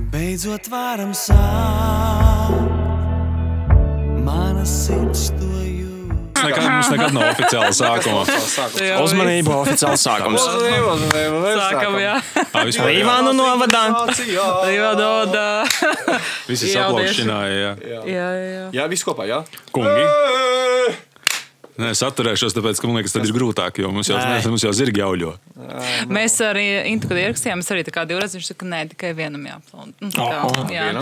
Beidzot varam sākt, mana sirds to jūt. Mums nekad nav oficiāla sākuma. Uzmanību, oficiāls sākums. Sākam, jā. Līvānu novadā. Līvānodā. Visi saplaukšanāja, jā. Jā, viss kopā, jā. Kungi. Nē, es atturēšos, tāpēc, ka man liekas, tad ir grūtāk, jo mums jau zirgi jauļo. Mēs arī, Intu, kad ierakstījām, mēs arī tā kā divreiz, viņš saka, nē, tikai vienam jāplauda.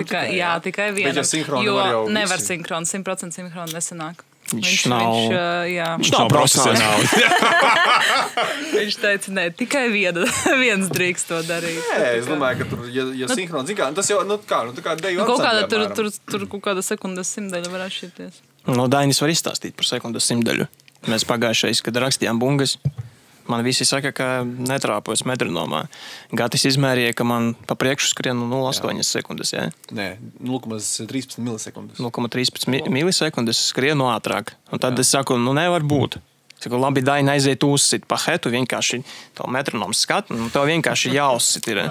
Tikai vienam. Bet ja sinhroni jo var jau nevar visi. sinhroni, 100% sinhroni nesanāk. Viņš nav Profesionāli. Viņš teica, nē, tikai viens drīkst to darīt. Nē, es domāju, ka tur, ja sinhroni, zin kā, tas jau, tā kā deju Kaut kādā apcentē, tur kaut kāda sekundes simtdaļa var atšķirties. No Dainis var izstāstīt par sekundes simtdaļu. Mēs pagājušais, kad rakstījām bungas, man visi saka, ka netrāpos metronomā. Gatis izmērīja, ka man pa priekšu skrien 0,8 sekundes, jā? Nē, 0,13 milisekundes. 0,13 milisekundes skrienu ātrāk. Un tad es saku, nevar būt. Saku, labi, Daini aiziet uzsit pa hetu, vienkārši to metronomu skat, un tev vienkārši jāuzsit ir.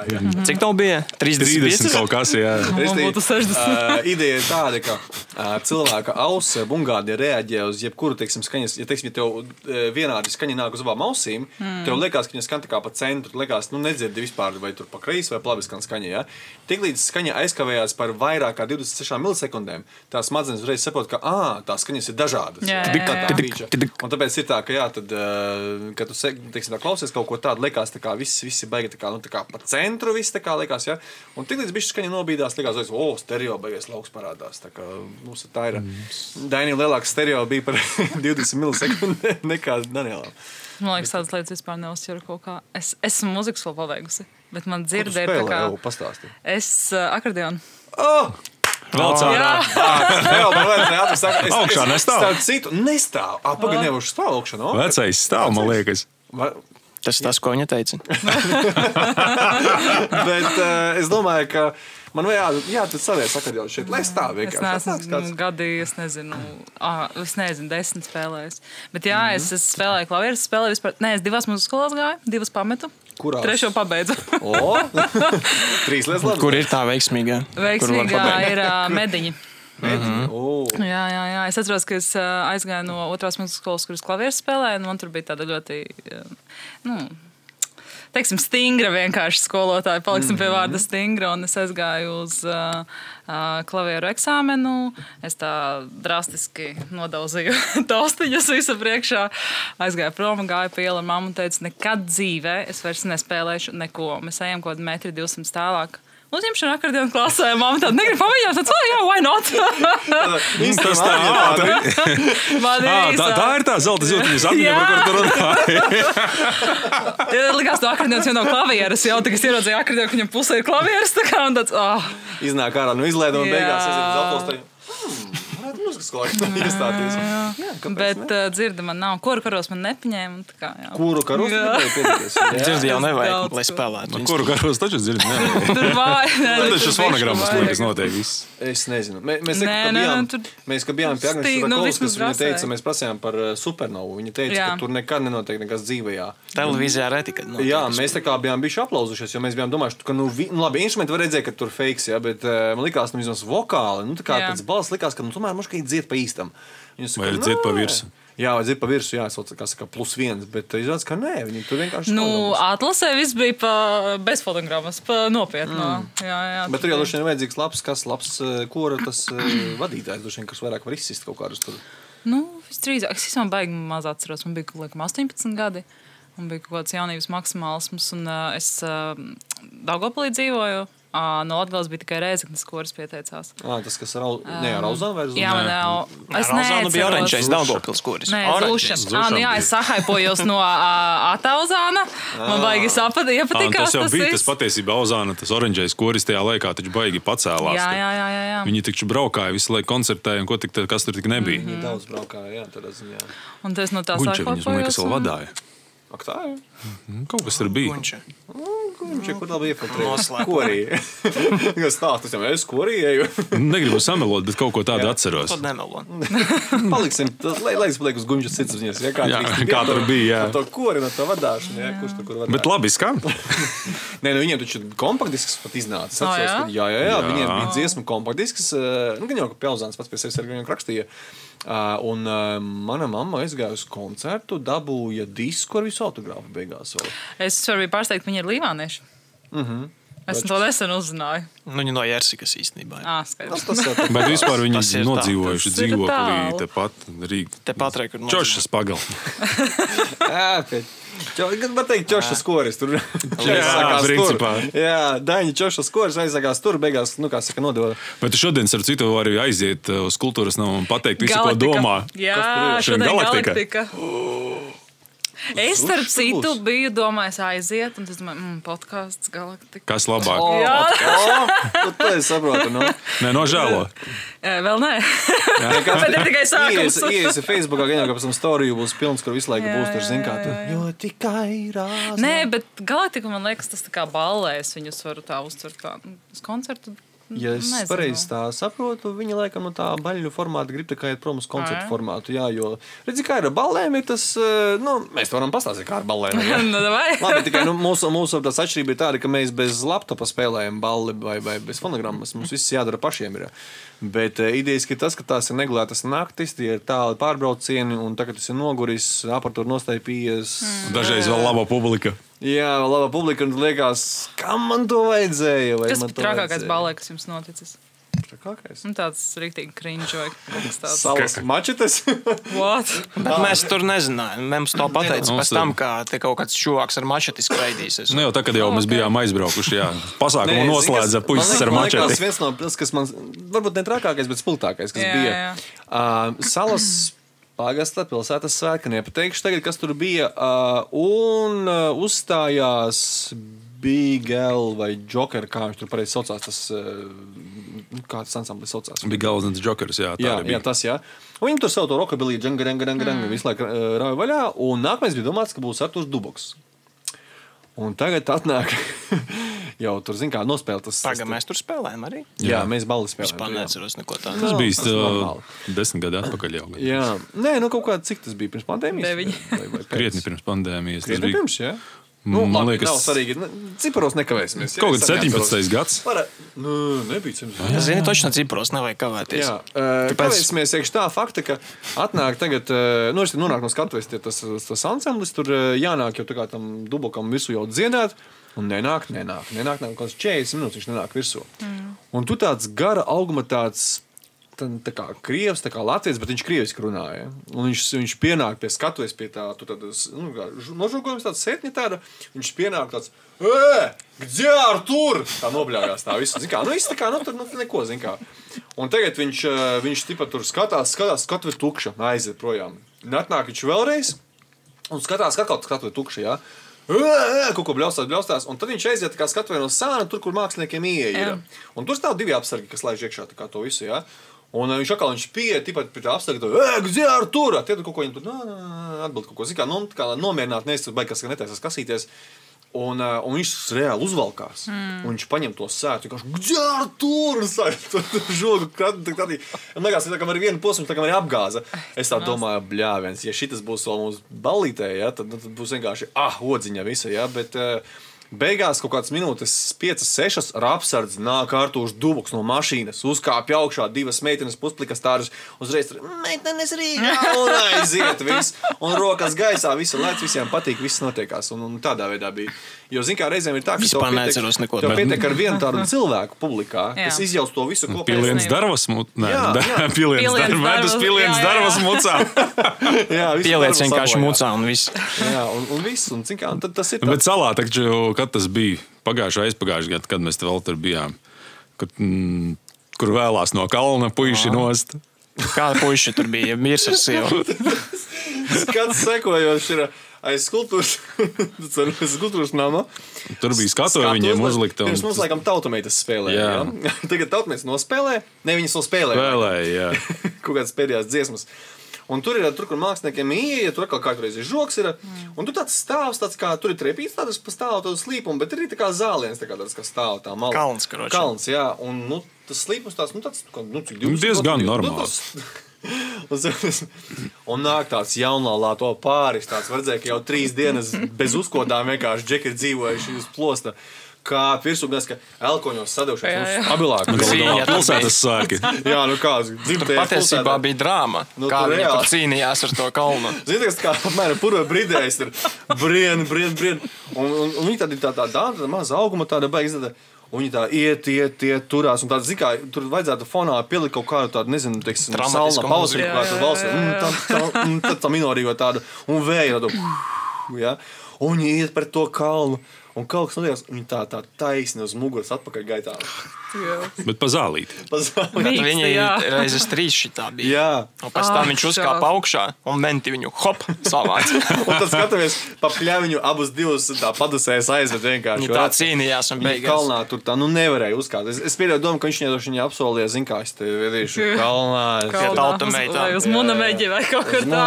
Cik tev bija? 30 kaut kas, jā. Man būtu 60. Ideja ir tāda, ka cilvēka auss bungādi reaģē uz jebkuru, teiksim, skaņas. Ja tev vienādi skaņa nāk uz abām ausīm, tev liekas, ka viņa skan tā kā pa centru, liekas, nedzirdi vispār, vai tur pa kreisi vai pa labi skan skaņa, ja? Tiklīdz skaņa aizkavējās par vairāk kā 26 milisekundēm, tā smadzenes uzreiz saprot, ka tā skaņas ir dažādas. Un tāpēc ir tā, ka jā, tad, kad tu, teiksim, tā klausies kaut ko tādu, liekas, tā kā viss baigi tā kā pa centru, viss tā kā liekas, jā. Un tiklīdz bišķi skaņa nobīdās, liekas, stereo baigies lauks parādās. Tā kā mums tā ir. Dainī lielāks stereo bija par 20 milisekundē nekā Danielām. Man liekas, tādas lietas vispār neuzķeru kaut kā. Es esmu muzikas vēl paveikusi, bet man dzirdē ir tā kā... Jau pastāsti. Es akordeonu. Vēl cārā. Augšā nestāv. Starp citu, nestāv. Pagaid, nevaru stāv augšā, no? Vecais stāv, man liekas. Tas, ko viņa teica. Bet es domāju, ka man tad savies akordeonu šeit, lai stāv vienkārši. Es neesmu gadī, es nezinu, 10 spēlējis. Bet jā, es spēlēju klavieres, spēlēju vispār, es 2 mūzikas skolās gāju, 2 pametu. Kurās? 3 pabeidzu. 3 lietas labi. Kur ir tā veiksmīgā? Veiksmīgā ir Mediņi. Jā. Es atceros, ka es aizgāju no 2. mūzikas skolas, kuras klavieres spēlēju, un man tur bija tāda ļoti, teiksim, stingra vienkārši skolotāja, paliksim pie vārda stingra, un es aizgāju uz klavieru eksāmenu, es tā drastiski nodauzīju taustiņas visu priekšā, aizgāju prom, gāju pa ielu ar mammu un teicu, nekad dzīvē es vairs nespēlēšu neko, mēs ejam kaut 1,2 m tālāk. Uzņemšana akordeonu klasē, mamma tāda negrib pamēģināt, tad, jā, why not? Tas tā ātri. Tā ir tā zelta ziltiņas atmiņa, par kur tu runāji. Likās, no akordeons jau nav klavieres, jau tagad es ieraudzīju akordeonu, ka viņam pusē ir klavieres, tā kā, un tāds, Iznāk ārā no izlaiduma un beigās es uz atbalstaļu. Varētu mūzikas skolā iestāties. Bet dzirda man nav. Kuru karos man nepaņēma. Kuru karos nepaņēma piedalīties? Dzirdi jau nevajag, lai spēlētu. Kuru karos taču dzirdi? Tur vāja. Tad šis fonogrammas liekas notiek viss. Es nezinu. Mēs, kad bijām pie Agnes Rakovskas, viņa teica, mēs prasījām par supernovu. Viņa teica, ka tur nekad nenotiek nekas dzīvajā. Televīzijā reti, kad notiek. Jā, mēs tā kā bijām bijuši aplauzušies, jo mēs bijām domājuši, ka, labi, instrumenti var redzēt, ka tur fakes, ja, bet man likās, vismaz vokāli, tā kā pēc balss likās, ka tomēr možda dzied pa īstam. Vai ir dzied pa virsu? Jā, vai dzied pa virsu, jā, kā saka, +1, bet izrādās, ka nē, viņi tur vienkārši... Atlasē viss bija bez fotogrammas, nopietno. Jā. Bet tur jau droši vien vajadzīgs labs kora tas vadītājs, droši vien, kas vairāk var izsist kaut kādus tur. Visdrīzāk, es visam baigi maz atceros, man bija, laikam, 18 gadi, un bija kaut kāds jaunības maksimālisms, un es Daugavpilī dzīvoju. No Latgales bija tikai Rēzeknes koris pieteicās. Tas, kas ar Rauzānu vai Jā, man nav. Es Rauzānu bija oranžais Daugavpils koris. Nē, Zušana. Jā, es sahaipojos no Atauzāna. Man baigi iepatikās. Tas jau bija tas patiesībā Auzāna, tas oranžais koris tajā laikā taču baigi pacēlās. Jā. Viņi taču braukāja visu laiku koncertēja un kas tur tik nebija. Viņi daudz braukāja, jā, tādā ziņā. Un tas no tā Guņča viņus, man liekas, vēl vadāja. Ak tā, jā? Kaut kas tur bija. Guņča, kur tā bija iefotrējis? Korī. Kas tā, tas jau es korī eju. Negribu samelot, bet kaut ko tādu atceros. Tad nemelot. Paliksim, lai es paliek uz Guņčas sirdsapziņas. Kā tur bija, jā. No to kori, no to vadāšanu, jā, kurš tur kur vadāja. Bet labi skan. Nē, nu viņiem taču kompaktdisks pat iznāca. Es atceros, jā? ka jā, viņiem bija dziesmu kompaktdisks. Nu, gan jau, ka Pjauzāns pats pie sevis ar viņiem rakstīja. Un mana mamma aizgāja uz koncertu, dabūja disku ar visu autogrāfu beigās vēl. Es varu pārsteigt, viņi ir līvānieši. Es to nesen uzzināju. Nu, viņi no Jersikas īstenībā. Skaidrs. Bet vispār viņi Tas ir tā. nodzīvojuši Tas ir dzīvoklī tālu. tepat Rīgā. Tepat re, kur Čošas pagal. Var teikt, Čošas koris tur. principā. Jā, Daņa Čošas koris aizsākās tur, beigās, nu, kā saka, nodeva. Bet tu šodien, starp citu, vari aiziet uz kultūras namu un pateikt visu, ko domā. Jā, šodien Galaktika. Galaktika. Es, starp citu, biju domājis aiziet, un tas domāju, podkāsts Galaktika. Kas labāk? Tu esi saproti, nu. Nē, nožēlo. Vēl nē. Bet ir tikai sākums. Iesi Facebookā, gan jau, ka pēc tam storiju būs pilns, kur visu laiku būs tur, zin kā tu. Jo tikai rāz. Nē, bet Galaktika, man liekas, tas tā kā ballēs. Viņus varu tā uztvert kā uz koncertu. Ja es Nezinu. pareizi tā saprotu, viņi laikam no tā baļļu formāta grib tā kā iet prom uz koncertu formātu. Jā, jo, redzi, kā ir ar ballēm, ir tas, nu, mēs to varam pastāstīt, kā ar ballēm. Jā. Nu, davai. Labi, tikai nu, mūsu tās atšķirība ir tāda, ka mēs bez laptopa spēlējam balli vai bez fonogrammas. Mums viss jādara pašiem ir. Bet idejas, ka tas, ka tās ir neglētas naktis, tie ir tāli pārbraucieni, un tagad tas ir noguris, aparatūra nostaipījies. Dažreiz vēl laba publika. Jā, laba publika, un liekas, kam man to vajadzēja? Vai Kas man to trakākais vajadzēja? ballē, kas jums noticis? Trakākais? Un tāds rīktīgi cringe vai kaut kas tāds. Salas mačetes? What? Bet mēs tur nezinājām. Mums to pateica Mums pēc tam, ka te kaut kāds čuvāks ar mačeti skraidīsies. Nu jau tā, kad jau mēs bijām aizbraukuši, jā. Pasākumu noslēdza puisis ar Man liekas, mačeti. viens no, tas, kas man, varbūt ne trakākais, bet spilgtākais, kas Jā, bija. jā. Salas pagasta pilsētas svētki, nepateikšu tagad, kas tur bija, un uzstājās Big L vai Joker, kā viņš tur pareizi saucās, tas, kā tas ansamblis saucās. Bija Galvas un Jokers, jā, tā Jā, arī bija. jā, tas jā. Un viņi tur savu to rockabilly, visu laiku rauja vaļā, un nākamais bija domāts, ka būs Arturs Duboks. Un tagad atnāk, jau tur, zin kā, nospēlēt tas. Pagam, mēs tur spēlējam arī. Jā, mēs balli spēlējam. Vispār neatceros neko tādu. Tas bija tas normāli. 10 gadi atpakaļ jau. Jā, nē, nu kaut kā, cik tas bija pirms pandēmijas? 9. Vai Krietni pirms pandēmijas. Tas Krietni bija pirms, jā? Nu, Man labi, liekas- nav svarīgi. Ciparos nekavēsimies. kaut kāds 17. gads. Nu, nebija 17. Es zinu, točno cipros nevajag kavēties. Jā, kavēsimies iekš tā fakta, ka atnāk tagad, nu, es te nonāk no skatuves, tie tas ansamblis, tur jānāk jau tā kā tam Dubokam virsū jau dziedāt, un nenāk, kaut kāds 40 minūtes viņš nenāk virsū. Un tu tāds gara auguma tāds, tā kā krievs, tā kā latviets, bet viņš krieviski runāja. Un viņš pienāk pie skatuves, pie tā, tu tādas, nu, nožogojums tāds setņa tāda, viņš pienāk tāds, где Artur? Tā nobļāgās tā visu, zin kā, nu, viss tā kā, nu, tur, nu, neko, zin kā. Un tagad viņš tipa tur skatās, skatuve tukša, aiziet projām. Atnāk viņš vēlreiz, un skatās, ka kaut skatuve tukša, jā. Kaut ko bļaustās, un tad viņš aiziet tā kā skatuvē no sāna, tur, kur māksliniekiem ieeja ir. Un tur stāv 2 apsargi, kas laiž iekšā tā kā to visu, jā. Un viņš pieeja tipat pie tā apsarga, где Artur? Tie kaut ko viņam tur atbild kaut ko, zin kā, nu, tā kā nomierināt, neesmu baigas, ka netaisās kasīties. Un viņš reāli uzvalkās. Un viņš paņem to sētu, viņš где Artur? Un sāk tur žogu krati. Un liekas, tā kā arī vienu posmu, tā kā arī apgāza. Es tā domāju, bļāviens, ja šitas būs vēl mūsu ballītē, ja, tad būs vienkārši, odziņa visa, ja, bet beigās kaut kādas minūtes, 5-6 ar apsardzi nāk Artūrs Duboks no mašīnas, uzkāpj augšā 2 meitenes pusplikas tādas, uzreiz tur, meitenes Rīgā, un aiziet viss, un rokas gaisā, visu lēc, visiem patīk, viss notiekās, un tādā veidā bija. Jo, zin kā, reizēm ir tā, ka Vispār neatceros neko tev tādu. pietiek ar vienu tādu cilvēku publikā, kas Jā. izjaus to visu kopā. Piliens Darvas mucā. Nē, Jā. Piliens Darvas, Darvas mucā. Jā, visu Pieliec darbu vienkārši sabojā. mucā un viss. Jā, un viss, un zin kā, un tad tas ir Bet salā, taču, kad tas bija aizpagājušajā gadā, kad mēs te vēl tur bijām, kur vēlās no kalna puiši nost. Kāda puiši tur bija? Mirs ar sievu. Skats sekojoši ir aiz kultūras nama. Tur bija skatuve viņiem uzlikta. Pirms mums, laikam, tautameitas spēlēja. Jā. Ja? Tagad tautameitas nospēlē. Ne, viņas vēl spēlē. Vēlēja, jā. Kaut kādas pēdējās dziesmas. Un tur ir, tur, kur māksliniekiem ieeja, tur atkal katru reizi ir žoks ir. Un tur tāds stāvs, tāds kā, tur ir trepīts, tādas pa stāvu, tādu slīpumu, bet ir tā kā zāliens, tā kā tāds kā stāv tā mala. Kalns, karoči. Kalns, jā. Un, nu, tas slīpums tāds, nu, tāds, cik 20 Diezgan gadu, normāls. Un nāk tāds jaunlālāto pāris, tāds var redzēt, ka jau 3 dienas bez uzkodām vienkārši džeki ir dzīvojuši uz plosta. kā virsū, gan ka elkoņos sadūšies. Jā. Stabilāk. Cīņa Pilsētas sāki. Jā, nu kāds dzimtajā Patiesībā bija drāma, Nu, kā tur viņi reāli. tur cīnījās ar to kalnu. Ziniet, kā apmēram purva bridējs ir brien. Un viņi tāda maza auguma, tāda beigas, un viņi tā iet, turās. Un tāda, kā, tur vajadzētu fonā pielikt kaut kādu tādu, nezinu, teiksim, Dramatisku salna pauzi, mūziku. kā tur valsts. Un tad tā minorīgo tādu, un vēja tādu, ja? Un viņi iet pret to kalnu. Un kaut kas notiek, viņi tā taisni uz muguras atpakaļ gaitā. Bet pa zālīti. Viņi jā. reizes 3 šitā bija. Jā. Un pēc tam viņš uzkāpa augšā un menti viņu hop savāc. Un tad skatāmies pa pļaviņu abus divus tā padusēs aizved vienkārši. Viņi tā cīnījās un Viņa beigās. kalnā tur tā, nevarēja uzkāpt. Es pieļauju domu, ka viņš apsolīja, zin kā, es te vedīšu kalnā. Kā tauta meitām. Vai uz munameģi vai kaut kā tā.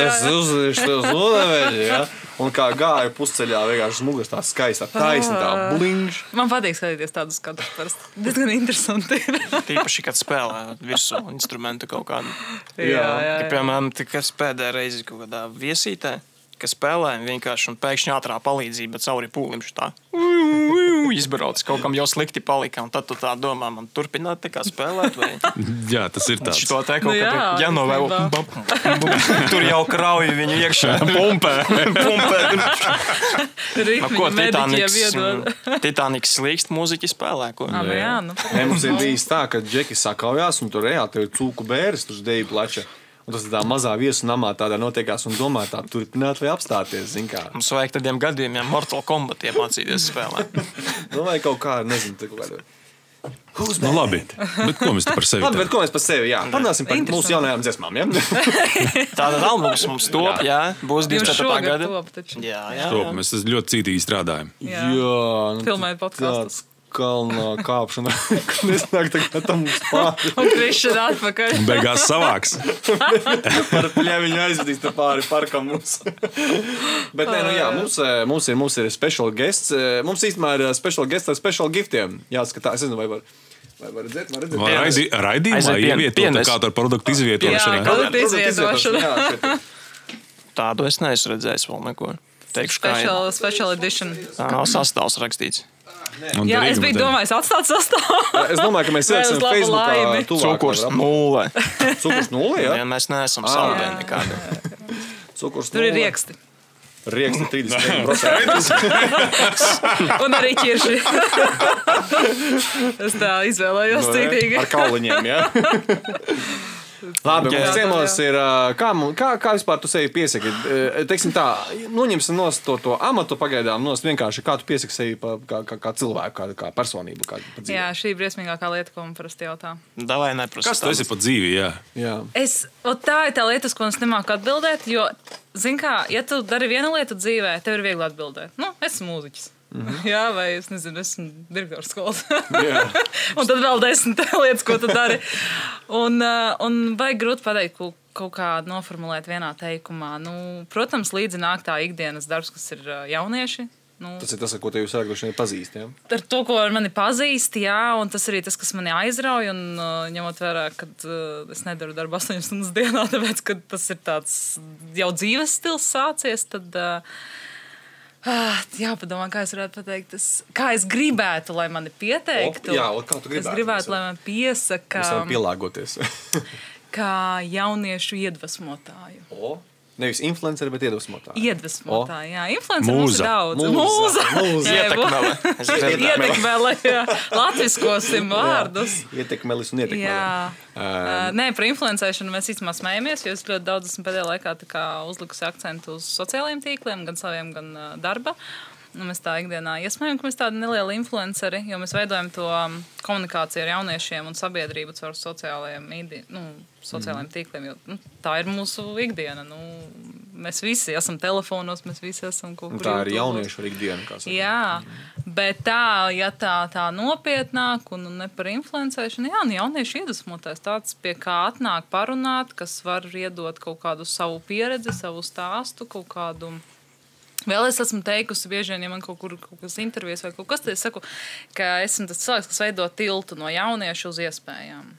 Es uzlīšu tev uz munameģi, ja? Un kā gāju pusceļā vienkārši uz muguras tā skaista, taisni tā blingš. Man patīk skatīties tādus skatus parasti. Diezgan interesanti ir. Tīpaši, kad spēlē virsū instrumentu kaut kādu. jā. Piemēram, kas pēdējā reize kaut kādā viesītē, kas spēlē vienkārši un pēkšņi ātrā palīdzība cauri pūlim šitā. Izbrauc, kaut kam jau slikti palika, un tad tu tā domā, man turpināt tā kā spēlēt, vai Jā, tas ir tāds. šito te kaut Nu jā, kādā jānovēl. īstenībā. Tur jau krauju viņu iekšā. Pumpē. Ko Ritmiņu mediķiem iedod. Titaniks slīkst, mūziķi spēlē, ko? Jā, nu. Ne, mums ir bijis tā, ka džeki sakaujās, un tur reāli tev ir cūku bēres, tur deju plača. Un tas tā mazā viesu namā tādā notiekās un domā tā turpināt vai apstāties, zin kā. Mums vajag tādiem gadījumiem Mortal Kombat iemācīties spēlēt. Domāju, kaut kā, nezinu, te kaut kādā. Nu, labi. Bet ko mēs te par sevi? Labi, bet ko mēs par sevi, jā. Parunāsim par Interesanti. mūsu jaunajām dziesmām, jā? Tātad albums mums top, jā, būs Jūs 24. šogad gada. top taču. Jā. Top, mēs ļoti cītīgi strādājam. Jā. Nu, Filmēt podkastus. tāds kalnā kāpšana, kad nesnāk tagad tam mums pāri. Un Krišana atpakaļ. Un beigās savāks. Par pļaviņu aizvedīs te pāri parkam mums. Bet nē, nu jā, mums ir special guests. Mums īstenībā ir special guests ar special giftiem. Jāskatās, es nezinu, vai var redzēt, Vai raidījumā Aiziet, ievietot pienes. kā ar produktu izvietošanu? Jā, ja? produktu izvietošana. Jā, šeit. Tādu es neesmu redzējis vēl neko. Teikšu, kā ir. Special edition. Tā nav sastāvs rakstīts. Un Jā, es derīguma biju dēļ. domājis atstāt sastāvu. Es domāju, ka mēs Vai uz ieliksim labu Facebookā laimi? tuvāk. Cukurs nulle. Cukurs nulle, jā? Ja mēs neesam saldē nekādi. Cukurs Tur ir nulle. rieksti. Rieksti 30%. Un arī ķirši. Es tā izvēlējos cītīgi. Ar kauliņiem, jā? Labi, Jā. mums ciemos ir, kā vispār tu sevi piesaki? Teiksim tā, noņemsim nost to amatu pagaidām, nost vienkārši, kā tu piesaki sevi kā cilvēku, kā personību, kā pa dzīvi. Jā, šī ir briesmīgākā lieta, ko man parasti jautā. Davai neprasa. Kas tu esi pa dzīvi, jā? Jā. Tā ir tā lieta, uz ko es nemāku atbildēt, jo, zin kā, ja tu dari vienu lietu dzīvē, tev ir viegli atbildēt. Nu, esmu mūziķis. Jā, vai es nezinu, esmu direktors skolas. Un tad vēl 10 lietas, ko tu dari. Un vajag grūti pateikt, kaut kā noformulēt vienā teikumā. Nu, protams, līdzi nāk tā ikdienas darbs, kas ir jaunieši. Nu, Tas ir tas, ar ko te jūs ārgoši pazīst, jā? ar to, ko ar mani pazīst, jā, un tas arī tas, kas mani aizrauj. Un, ņemot vērā, ka es nedaru darbu 8 stundas dienā, tāpēc, ka tas ir tāds jau dzīves stils sācies, tad jāpadomā, kā es varētu pateikt. Kā es gribētu, lai mani pieteiktu. Jā, kā tu gribētu? Es gribētu, lai man piesaka, Mēs varam pielāgoties. kā jauniešu iedvesmotāju. Nevis influenceri, bet iedvesmotāji. Iedvesmotāji, jā. Influenceri mums ir daudz. Mūza. Ietekmele. Ietekmele, jā. Latviskosim vārdus. Ietekmelis un ietekmeli. Jā. Nē, par influencēšanu mēs īstenībā smējamies, jo es ļoti daudz esmu pēdējā laikā tā kā uzlikusi akcentu uz sociālajiem tīkliem, gan saviem, gan darba. Un mēs tā ikdienā iesmējam, ka mēs tādi nelieli influenceri, jo mēs veidojam to komunikāciju ar jauniešiem un sabiedrību caur sociālajiem tīkliem, jo tā ir mūsu ikdiena. Mēs visi esam telefonos, mēs visi esam kaut kur. Tā ir YouTube'os. jauniešu ikdiena, kā saka. Jā, bet tā nopietnāk un ne par influencēšanu, jā, jauniešu iedvesmotājs tāds, pie kā atnāk parunāt, kas var iedot kaut kādu savu pieredzi, savu stāstu, kaut kādu. Vēl es esmu teikusi, bieži vien, ja man kaut kas intervijas vai kaut kas, tad es saku, ka esmu tas cilvēks, kas veido tiltu no jauniešu uz iespējām.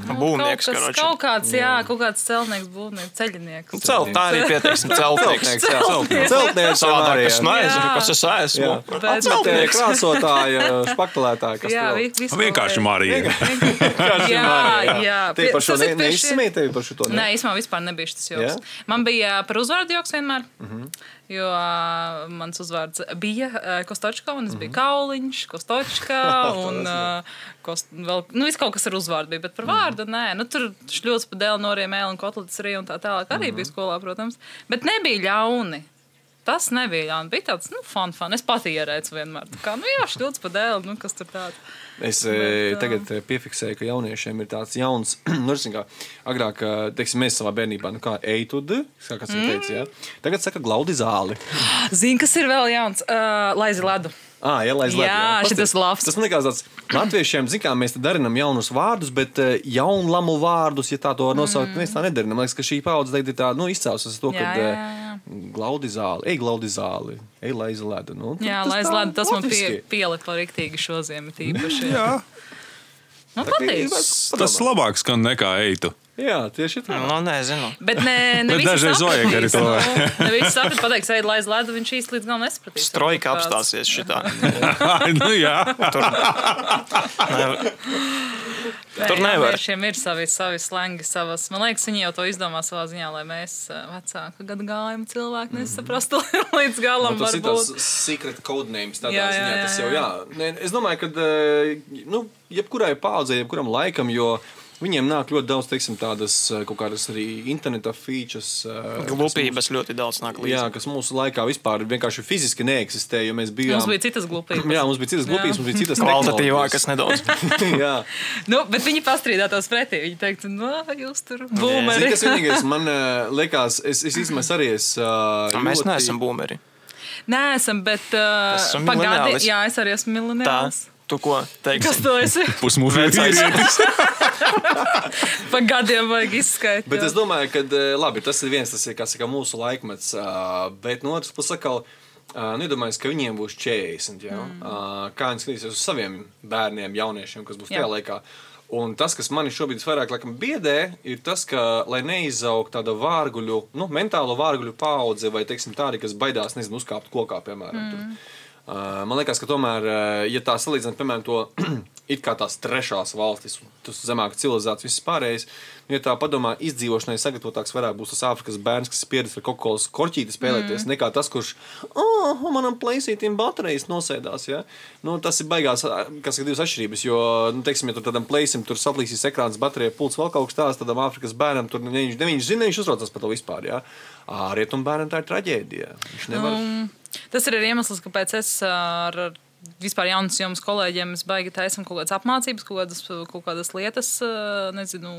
Būvnieks, kaut kāds, kaut kāds celtnieks, būvnieks, ceļinieks. Tā arī pieteiksim, celtnieks. Celtnieks Savādāk, arī. es nezinu, kas es esmu. Celtnieks, krāsotāja, špaktelētāja, kas Vienkārši Marija. Jā. Tie par šo neizsmēja tevi par šo? Nē, īstenībā vispār nebija šis joks. Man bija par uzvārdu joks vienmēr. Jo mans uzvārds bija Kostočka, un es biju Kauliņš, Kostočka, un vēl, viss kaut kas ar uzvārdu bija, bet par vārdu, nē. Tur šļots pa dēlu noriem, mēli un kotletes arī un tā tālāk arī bija skolā, protams. Bet nebija ļauni. Tas nebija ļauni. Bija tāds, fun. Es pati ierēcu vienmēr. Tā kā, šļots pa dēlu, kas tur tāds. Es tagad piefiksēju, ka jauniešiem ir tāds jauns, agrāk, teiksim, mēs savā bērnībā, eitudu, kā kāds ir teicis, jā. Tagad saka glaudi zāli. Zini, kas ir vēl jauns? Laizi ledu. Šitas labs. Tas man liekas tāds, latviešiem, zin kā, mēs te darinam jaunus vārdus, bet jaunlamu vārdus, ja tā to nosaukt, mēs tā nedarinam. Man liekas, ka šī paudze tagad ir tā, izcēlusies to, kad glaudi zāli, laizi ledu. Laizi ledu, tas man pielika riktīgi šoziem īpaši. Jā. Man patīk. Tas labāk skan nekā eitu. Jā, tieši tā. Nezinu. Bet ne Bet dažreiz vajag arī to. Ne visi saprat, pateiks, ej, laiz ledu, viņš īsti līdz galam nesapratīs. Strojka apstāsies šitā. Jā. Tur nevar. Šiem ir savi slengi, savas. Man liekas, viņi jau to izdomā savā ziņā, lai mēs vecāku gadu gājumu cilvēku nesaprastu līdz galam Tas ir varbūt. tas secret codenames tādā Jā, ziņā. jā, Tas jau, jā. Es domāju, ka, jebkurai paudzei, jebkuram laikam, jo viņiem nāk ļoti daudz, teiksim, tādas kaut kādas arī interneta features. Glupības ļoti daudz nāk līdzi. Jā, kas mūsu laikā vispār vienkārši fiziski neeksistē, jo mēs bijām... Mums bija citas glupības. Jā, mums bija citas glupības, mums bija citas kvalitatīvākas nedaudz. Jā. Bet viņi pastrīdātos pretī. Viņi teiktu, jūs tur būmeri. Zini, kas vienīgais, man liekas, es izmēs arī Mēs neesam būmeri. Neesam, bet esam millennialis. Jā, es arī esmu millennialis. Tu ko teiksi? Kas to esi? Pusmūžu vīrietis. Pa gadiem vajag izskaidrot. Bet es domāju, ka, labi, tas ir viens, tas ir, kā saka, mūsu laikmets, bet no otras puses atkal, nedomāju, ka viņiem būs 40, jā. Kā viņi skatīsies uz saviem bērniem, jauniešiem, kas būs tajā laikā. Un tas, kas mani šobrīd vairāk laikam biedē, ir tas, ka, lai neizaug tāda vārguļu, mentālo vārguļu paudze, vai, teiksim, tādi, kas baidās, nezinu, uzkāpt kokā, piemēram. Man liekas, ka tomēr, ja tā salīdzināt, piemēram, to it kā tās trešās valstis, tas zemāk civilizāts viss pārējais, ja tā padomā izdzīvošanai sagatavotāks varētu būt tas Āfrikas bērns, kas ir pieredzis ar Coca-Colas korķīti spēlēties, nekā tas, kurš, manam pleisītim baterijas nosēdās, ja? Tas ir baigās, kas ir divas atšķirības, jo, teiksim, ja tur tādam pleisim tur saplīsīs ekrāns, baterija, pults, vēl kaut kas tās, tādam Āfrikas bērnam, tur viņš zina, viņš uzraucās par to vispār, ja? Rietumu bērnam tā ir traģēdija. Viņš nevar... Tas ir iemesls, kāpēc es ar vispār jaunas jomas kolēģiem baigi taisam kaut kādas apmācības, kaut kādas lietas, nezinu,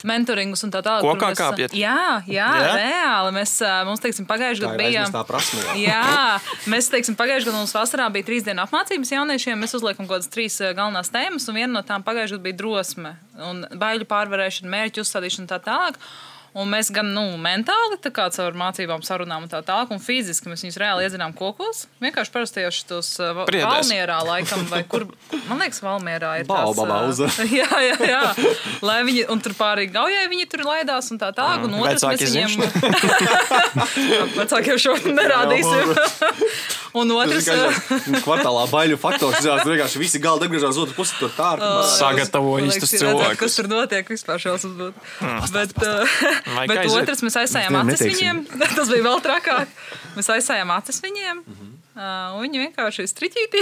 mentoringus un tā tālāk. Kokā kāpjat? Jā, reāli. Mums, teiksim, pagājuši gadu bija... Tā prasme, jā, mēs, teiksim, pagājuši gadu mums vasarā bija 3 dienu apmācības jauniešiem. Mēs uzliekam kaut kādas 3 galvenās tēmas, un viena no tām pagājuši gadu bija drosme un baiļu pārvarēšana, mērķu uzstādīšana un tā tālāk. Un mēs gan mentāli, tā kā caur mācībām, sarunām un tā tālāk, un fiziski mēs viņus reāli iedzinām kokos. Vienkārši parastajos šitos Valmierā laikam, vai kur, man liekas, Valmierā ir Baobabauza. Jā. Lai viņi, un tur pārī gaujai viņi tur laidās un tā tālāk, un otrs mēs viņiem... Vecākiem šo nerādīsim. Un otrs... Kvartālā baiļu faktors, vienkārši visi galda apgriežās otru pusi tur tārku. Sagatavo īstus cilvēkus. Kas tur notiek vispār šausmas būt. Bet otrs mēs aizsājām acis viņiem. Tas bija vēl trakāk. Mēs aizsājām acis viņiem. Un viņi vienkārši striķītī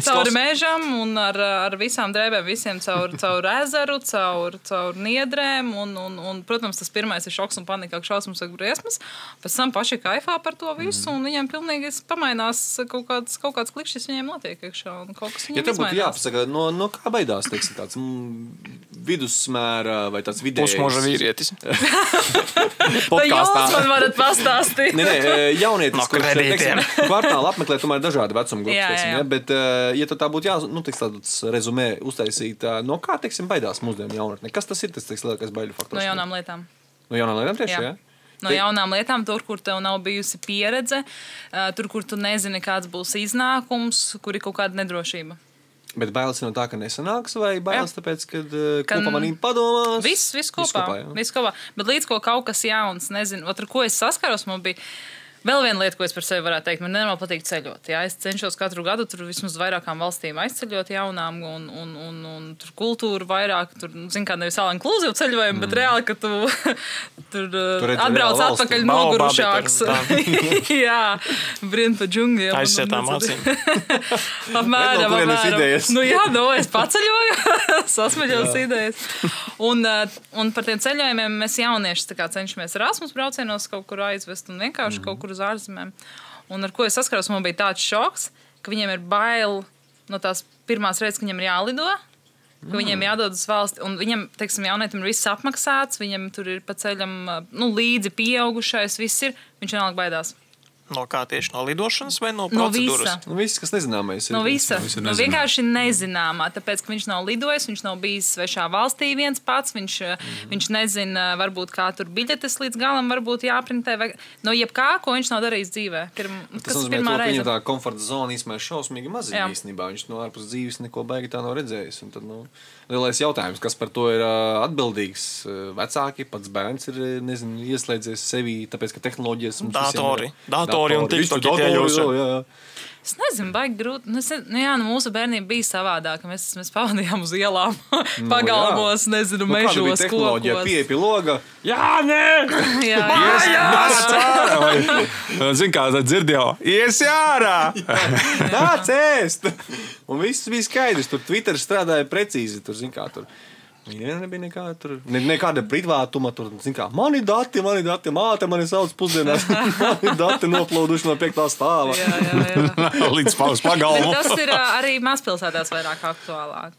cauri mežam un ar visām drēbēm, visiem caur ezeru, caur niedrēm. Un, protams, tas pirmais ir šoks un panika, šausmas un briesmas. Pēc tam paši kaifā par to visu, un viņiem pilnīgi pamainās kaut kāds klikšķis viņiem notiek iekšā. Un kaut kas viņiem izmainās. Ja te būtu jāpasaka, no kā baidās, teiksim, tāds vidusmēra vai tāds vidējs? Pusmuža vīrietis. Vai jūs man varat pastāstīt? Nē, jaunietis, kurš, teiksim, kvartāli apmeklē tomēr dažādi vecuma grupas, jā. Bet, ja tā būtu tāds rezumē uztaisīt, no kā, teiksim, baidās mūsdienu jaunatne? Kas tas ir, tas, teiksim, lielākais baiļu faktors? No jaunām lietām. No jaunām lietām tieši, jā? No jaunām lietām, tur, kur tev nav bijusi pieredze, tur, kur tu nezini, kāds būs iznākums, kur ir kaut kāda nedrošība. Bet bailes no tā, ka nesanāks, vai bailes tāpēc, ka kopamanība padomās? Viss kopā. Bet līdz ko kaut kas jauns, nezinu, ar ko es saskaros, man bija vēl viena lieta, ko es par sevi varētu teikt. Man nenormāli patīk ceļot. Jā, es cenšos katru gadu tur vismaz vairākām valstīm aizceļot jaunām, un tur kultūru vairāk, tur, zin kā, nevis all inclusive ceļojumu, bet reāli, ka tu tur atbrauc atpakaļ nogurušāks. Jā, brien pa džungļiem. Aizsietām acīm. Apmēram. Nu jā, es paceļoju, sasmeļos idejas. Un par tiem ceļojumiem mēs jaunieši tā kā cenšamies Erasmus braucienos kaut kur aizvest un vienkārši kaut kur uz ārzemēm. Un ar ko es saskaros, man bija tāds šoks, ka viņiem ir bail no tās pirmās reizes, ka viņiem ir jālido, ka viņiem jādod uz valsti, un viņiem, teiksim, jaunietim ir viss apmaksāts, viņiem tur ir pa ceļam, līdzi pieaugušais, viss ir, viņš vienalga baidās. No kā tieši? No lidošanas vai no procedūras? No viss, kas nezināmais. No visa. No vienkārši nezināmā, tāpēc, ka viņš nav lidojis, viņš nav bijis svešā valstī viens pats, viņš nezina, varbūt kā tur biļetes līdz galam varbūt jāprintē, vai no jebkā, ko viņš nav darījis dzīvē. Tas nozīmē, ka viņa tā komforta zona īstenībā šausmīgi maziņa īstenībā. Viņš no ārpus dzīves neko baigi tā nav redzējis. Un tad, lielais jautājums, kas par to ir atbildīgs? Vecāki, pats bērns ir, nezinu, ieslēdzies sevī, tāpēc, ka tehnoloģijas Datori un TikToki tie jūsu. Es nezinu, baigi grūti. Mūsu bērniem bija savādāk. Mēs pavadījām uz ielām, pagalmos, nezinu, mežos, kokos. Pieeja pie loga. Jā, nē! Zin kā, tad dzirdēju, ies ārā! Nāc ēst! Un viss bija skaidrs. Tur Twitter strādāja precīzi. Tur, zin kā, tur. Viņa nebija nekāda privātuma. Tur, zin kā, mani dati, māte mani sauc pusdienās. Mani dati noplūduši no 5. stāva. Jā. Līdz pagalmu. Tas ir arī mazpilsētās vairāk aktuālāk.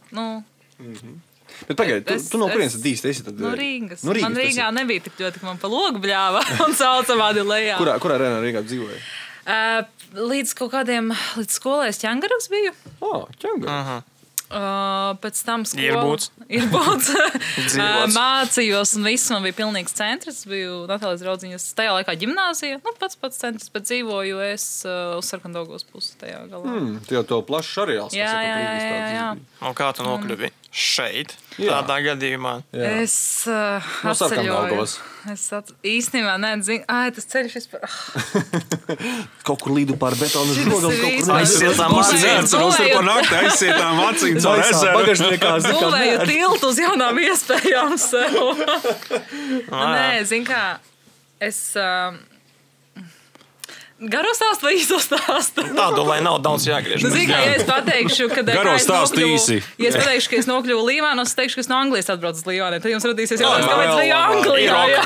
Bet pagaidi, tu no kurienes tad īsti esi? No Rīgas. Man Rīgā nebija tik ļoti, ka man pa logu bļāva un sauca vādi lejā. Kurā arēnā Rīgā dzīvoja? Līdz līdz skolai es Ķengaras biju. Ķengaras. Pēc tam ir būts. Mācījos un viss man bija pilnīgs centrs. Biju Natālijas draudziņas tajā laikā ģimnāzija. Pats centrs, bet dzīvoju es uz Sarkandogos pusi tajā galā. Tie jau to plašs areāls. Jā. Un kā tu nokļuvi šeit? Tādā gadījumā. Es atceļoju. Īstenībā nezinu. Tas ceļš vispār. Kaut kur līdu pār betonas žogam. Aizsietām acīm. Mums ir pa nakti aizsietām acīm. Būvēju tiltu uz jaunām iespējām sev. Nē, zin kā, es... Garo stāstu vai īso stāstu? Tādu, lai nav daudz jāgriež. Zini, kā, ja es pateikšu, ka... Garo stāstu īsi. Ja es pateikšu, ka es nokļuvu Līvānos, es teikšu, ka es no Anglijas atbraucu uz Līvāniem. Tad jums radīsies jautājums, kāpēc biju Anglijā. Jā,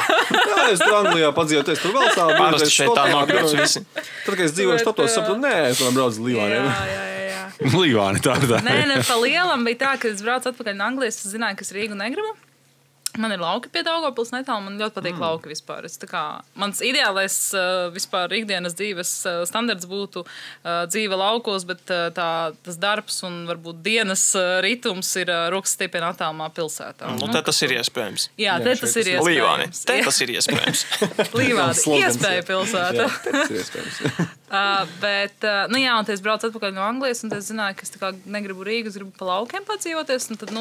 es tur Anglijā padzīvoties, tur vēl tā. Parasti šeit tā nokļūst visi. Tad, kad es dzīvoju Štatos, sapratu, nē, es varam braukt uz Līvāniem. Jā. Līvāni tā. Nē, pa lielam bija tā, ka es braucu atpakaļ no Anglijas, es zināju, ka es Rīgu negribu. Man ir lauki pie Daugavpils netālu, man ļoti patīk lauki vispār. Mans ideālais vispār ikdienas dzīves standarts būtu dzīve laukos, bet tas darbs un varbūt dienas ritums ir rokas stiepienā attālumā pilsētā. Te tas ir iespējams. Jā, te tas ir iespējams. Līvāni, te tas ir iespējams. Līvāni, iespēja pilsēta. Jā, tas ir iespējams. Bet, un es braucu atpakaļ no Anglijas, un es zināju, ka es negribu Rīgu, es gribu pa laukiem padzīvoties, un tad,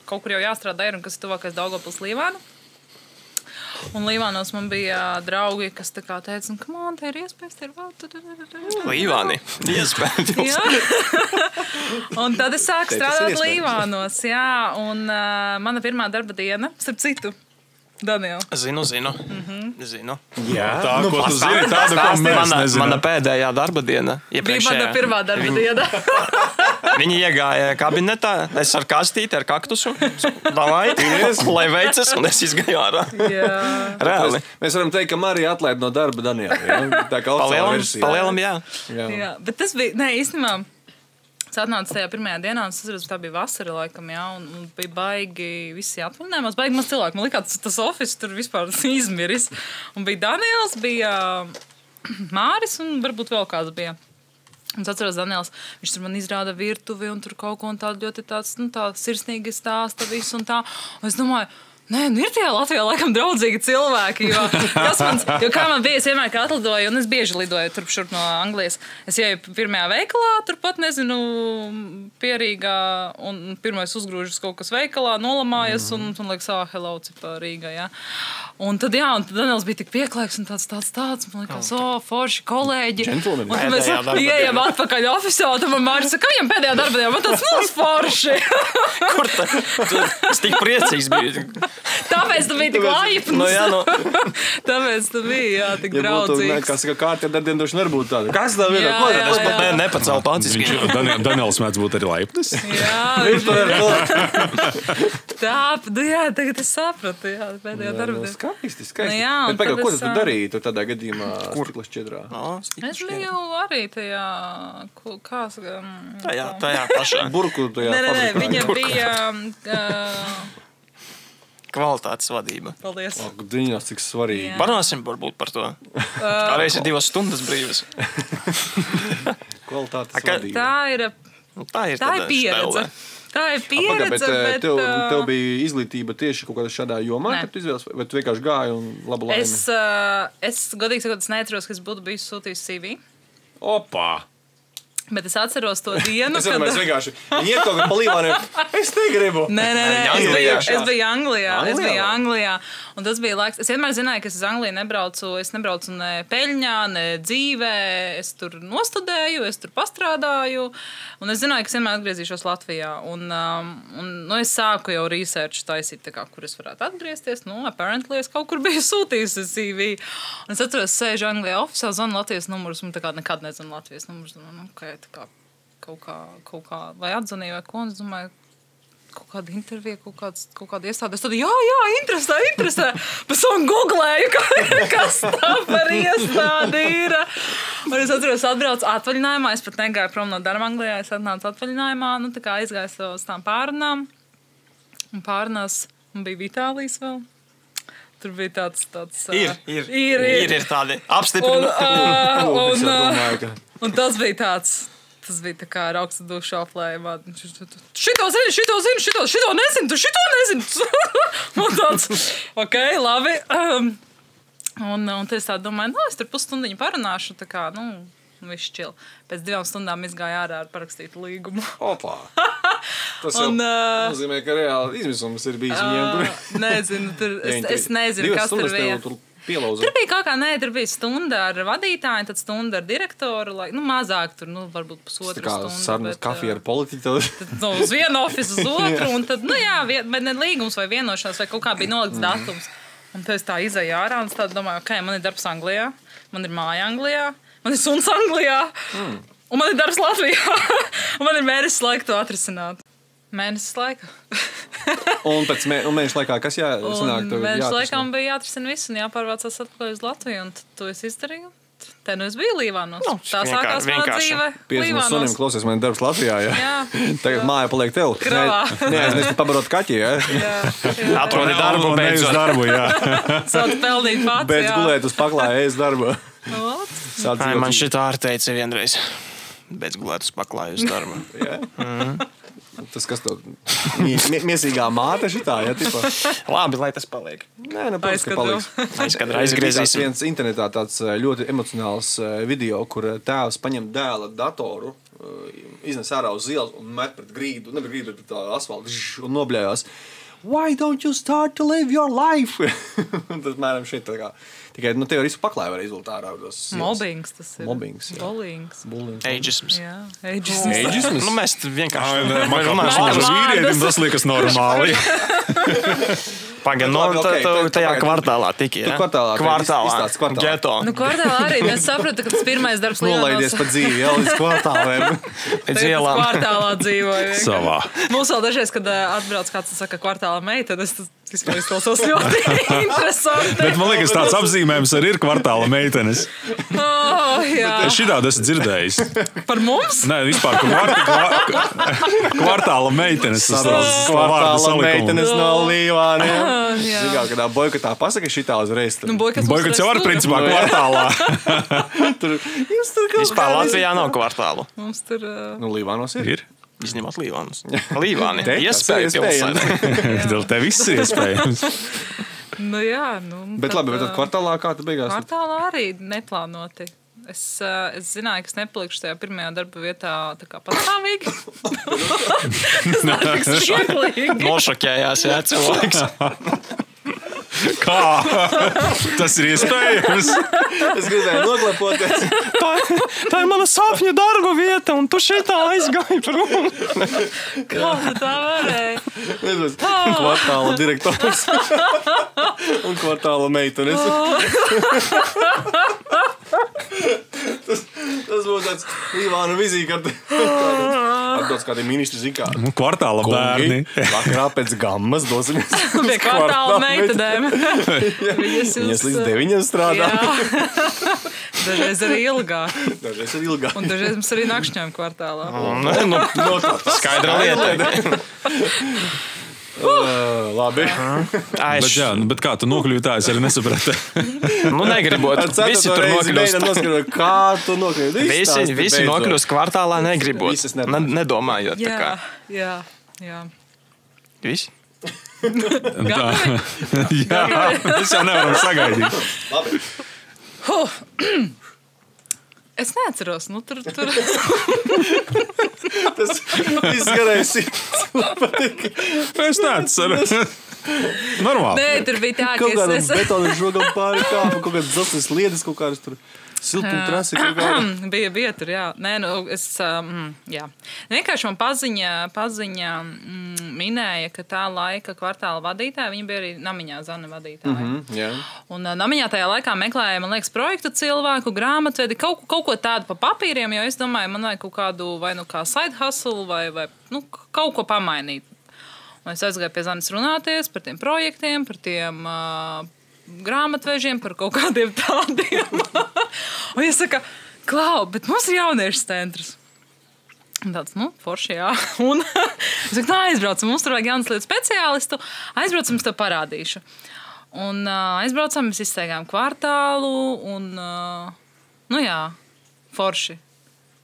kaut kur jau jāstrādā ir, un kas ir tuvākais Daugavpils Līvānu. Un Līvānos man bija draugi, kas tā kā teica, ka man te ir iespējas, te ir vēl... Līvāni, iespējams. Un tad es sāku strādāt Līvānos, un mana pirmā darba diena, starp citu, Daniel. Zinu. Jā, tā, ko tu zini, tādu, ko mēs nezinām. Mana pēdējā darba diena. Bija mana pirmā darba diena. Viņi iegāja kabinetā, es ar kastīti, ar kaktusu, lai veicas, un es izgāju ārā. Reāli. Mēs varam teikt, ka Marija atlaid no darba Daniela. Tā kā palielam, jā. Bet tas bija, īstenībā, es atnācu tajā pirmajā dienā, un es atceros, tā bija vasara laikam, un bija baigi visi atvaļinājumos, baigi maz cilvēki. Man likās, tas office tur vispār izmiris. Un bija Daniels, bija Māris, un varbūt vēl kāds bija. Un es atceros Daniels, viņš tur man izrāda virtuvi, un tur kaut ko un tādu ļoti tāds, tā sirsnīgi stāsta visu un tā. Un es domāju, Nē, ir tajā Latvijā laikam draudzīgi cilvēki. Jo kā man bija, es vienmēr atlidoju, un es bieži lidoju turp šurp no Anglijas. Es ieju pirmajā veikalā, turpat, nezinu, Pierīgā, un pirmais uzgrūžas kaut kas veikalā, nolamājas, un liekas, hello, cipa Rīgā, jā. Un tad, jā, un tad Daniels bija tik pieklājīgs un tāds, man liekas, forši kolēģi. Gentlemen. Un tad mēs ieejam atpakaļ ofisā, un tad man Mārcis saka, viņam pēdējā darba dienā, man tāds forši. Kur es tik priecīgs biju? Tāpēc tu biji tik laipns. Nu, jā, nu. Tāpēc tu biji, jā, tik draudzīgs. Kā saka, kārtē dardienu droši nevar būt tāda. Kas tā ir? Jā, Ko jā, Es pat nepacēlu pats. Daniels mēdz būt arī laipnis. Jā, Viņš to ir. tā, jā, tagad es sapratu, jā, pēdējā darba dienā. Skaisti. Nu jā, un Bet pagaid, tad ko es, tu darīji tur tādā gadījumā stikla šķiedrā? Es biju arī tajā, Tajā pašā. Burku tajā Nē, fabrikā. viņa bija... Kvalitātes vadība. Paldies. Diņās, cik svarīgi. Jā. Parunāsim varbūt par to. Kādreiz ir 2 stundas brīvas. Kvalitātes ka- vadība. Tā ir Tā ir pieredze. Tā ir Pagaid, pieredze, bet... tev bija izglītība tieši kaut kādā šādā jomā, Nē. kad tu izvēles, vai tu vienkārši gāji un labu laimi? Es godīgi sakot, es neatceros, ka es būtu bijis sūtījis CV. Opā! Bet es atceros to dienu, Es vienkārši iet kaut kā pa līvāniem. Es negribu. Nē, Anglijā. es biju Anglijā. Es Anglijā? biju Anglijā. Un tas bija laiks. Es vienmēr zināju, ka es uz Angliju nebraucu. Es nebraucu ne peļņā, ne dzīvē. Es tur nostudēju, es tur pastrādāju. Un es zināju, ka es vienmēr atgriezīšos Latvijā. Un es sāku jau research taisīt, tā kā, kur es varētu atgriezties. Apparently es kaut kur biju sūtījusi CV. Un es atceros, sēžu Anglijā ofisā, zvanu Latvijas numurus. Un tā kā nekad nezvanu Latvijas numurus. Okay, kaut kā, vai atzvanīju, vai ko, un es domāju, kaut kāda intervija, kaut kāda iestāde. Es tad, jā, interesē. Pēc tam googlēju, kas tā par iestādi ir. Un es atceros, atbraucu atvaļinājumā, es pat negāju prom no darba Anglijā, es atnācu atvaļinājumā, tā kā aizgāju uz tām pārunām. Un pārunās, un bija Vitālijs vēl. Tur bija tāds... Ir tādi apstiprinājumi. Un tas bija tāds... Tas bija tā kā ar augstu dušu aplējumā. Šito nezinu, tu šito nezinu. Un tāds, ok, labi. Un tad es tā domāju, es tur pusstundiņu parunāšu, tā kā, viss čil. Pēc 2 stundām izgāju ārā ar parakstītu līgumu. Opā! Tas jau nozīmē, ka reāli izmisums ir bijis viņiem. Nezinu, es nezinu, kas tur bija. Pielauza. Tur bija kaut kā, tur bija stunda ar vadītāju, tad stunda ar direktoru, mazāk tur, varbūt pusotru stundu. Sarunas kafija ar politiķu. Tad uz vienu ofisu, uz otru, un tad, bet ne līgums vai vienošanās, vai kaut kā bija nolikts datums. Un tad es tā izēju ārā, un es tā domāju, ok, man ir darbs Anglijā, man ir māja Anglijā, man ir suns Anglijā, un man ir darbs Latvijā, un man ir mēnesis laika to atrisināt. Mēnesis laika. Un pēc mēneša laikā, kas jāsanāk? Mēneša laikā man bija jāatrisina viss un jāpārvācās atpakaļ uz Latviju, un to es izdarīju. Te es biju Līvānos. Tā sākās mana dzīve. 50 sunim klausies, man ir darbs Latvijā, jā. Tagad māja paliek tev. Kravā. Neaizmirsti pabarot kaķi, jā? Atrodi darbu, beidzot. darbu, jā. Sāc pelnīt pats, Beidz jā. gulēt uz paklāja, ēst darbu. Man šitā arī teica vienreiz. Beidz gulēt uz paklāju uz darbu. Tas, kas tev miesīgā māte šitā, jā, tipā? Labi, lai tas paliek. Nē, protams, ka paliks. Aizkadrā Ir aizgriezīsim. viens internetā tāds ļoti emocionāls video, kur tēvs paņem dēla datoru, iznes ārā uz ielas un met pret grīdu, ne pret grīdu, bet pret asfaltu, un nobļājās. Why don't you start to live your life? Tas mēram šeit tā kā. Tikai, tev visu paklāju var izvilkt ārā. Mobbings tas ir. Mobbings, jā. Bullyings. Ageisms. Jā, ageisms. Mēs vienkārši... Mažas vīrietim tas liekas normāli. Pagaid, tajā kvartālā tiki, jā? Kvartālā. Geto. Kvartālā arī. Es sapratu, ka tas pirmais darbs Nolaidies pa dzīvi, jā, līdz kvartāliem. Pēc ielām. Kvartālā dzīvoju. Savā. Mums vēl dažreiz, kad atbrauc kāds, saka, kvartālā meita, tad es vispār izklausos ļoti interesanti. Bet man liekas, tāds apzīmējums arī ir kvartāla meitenes. Jā. Es šitādu esmu dzirdējis. Par mums? Nē, vispār kvartāla meitenes. Kvartāla meitenes no Līvāniem. Jā. Zinām, kad tā boikotā pasaka šitā uzreiz. Boikots jau var principā kvartālā. Jums tur kaut Vispār Latvijā nav kvartālu. Mums tur... Līvānos ir. Izņemot Līvāni. Iespēja Iespēja. Tev te viss ir iespējams. Nu, jā, Bet labi, bet tad kvartālā kā tas beigās? Kvartālā arī neplānoti. Es zināju, ka es nepalikšu tajā pirmajā darba vietā tā kā patstāvīgi. Tas nav tik smieklīgi. Nošokējās, jā, cilvēks. Kā? Tas ir iespējams. Es gribēju noklepoties. Tā ir mana sapņu darba vieta, un tu šitā aizgāji prom. Kā tā varēja? Kvartāla direktors. Un kvartāla meitenes. Tas būs tāds Līvāna vizīkarte. Atdots kādiem ministri zikā. Kvartāla bērni. Vakarā pēc gammas dosimies. Pie kvartāla meitadēm. Viņas līdz 9 strādā. Jā. Dažreiz arī ilgāk. Dažreiz ir ilgāk. Un dažreiz mums arī nakšņojam kvartālā. Skaidra lieta. Labi. Bet kā tu nokļuvi tā, es arī nesapratu. Negribot. Visi tur nokļūst. Kā tu nokļūst? Visi nokļūst kvartālā negribot. Nedomājot. Jā. Visi? Jā, mēs jau nevaram sagaidīt. Labi. Es neatceros, tur. Tas izskanēja Es neatceros. Normāli. Nē, tur bija tā, kaut ka kādam es... betonu žogam pāri kāpu, kaut kādas zasnes lietas, kaut kādas tur siltuma trasi. Bija tur, jā. Nē, es, jā. Vienkārši man paziņa minēja, ka tā laika kvartāla vadītāja, viņa bija arī Namiņā Zana vadītāja. Jā. Un Namiņā tajā laikā meklēja, man liekas, projektu cilvēku, grāmatvedi, kaut ko tādu pa papīriem, jo es domāju, man vajag kaut kādu vai nu kā side hustle vai kaut ko pamainīt. Un es aizgāju pie Zanes runāties par tiem projektiem, par tiem grāmatvežiem, par kaut kādiem tādiem. Un es saku, Klau, bet mums ir jauniešu centrs. Un tāds, forši, jā. Un es saku, aizbraucam, mums tur vajag jaunas lietas speciālistu, aizbraucam, es tev parādīšu. Un aizbraucam, mēs izsteigām kvartālu, un, jā, forši.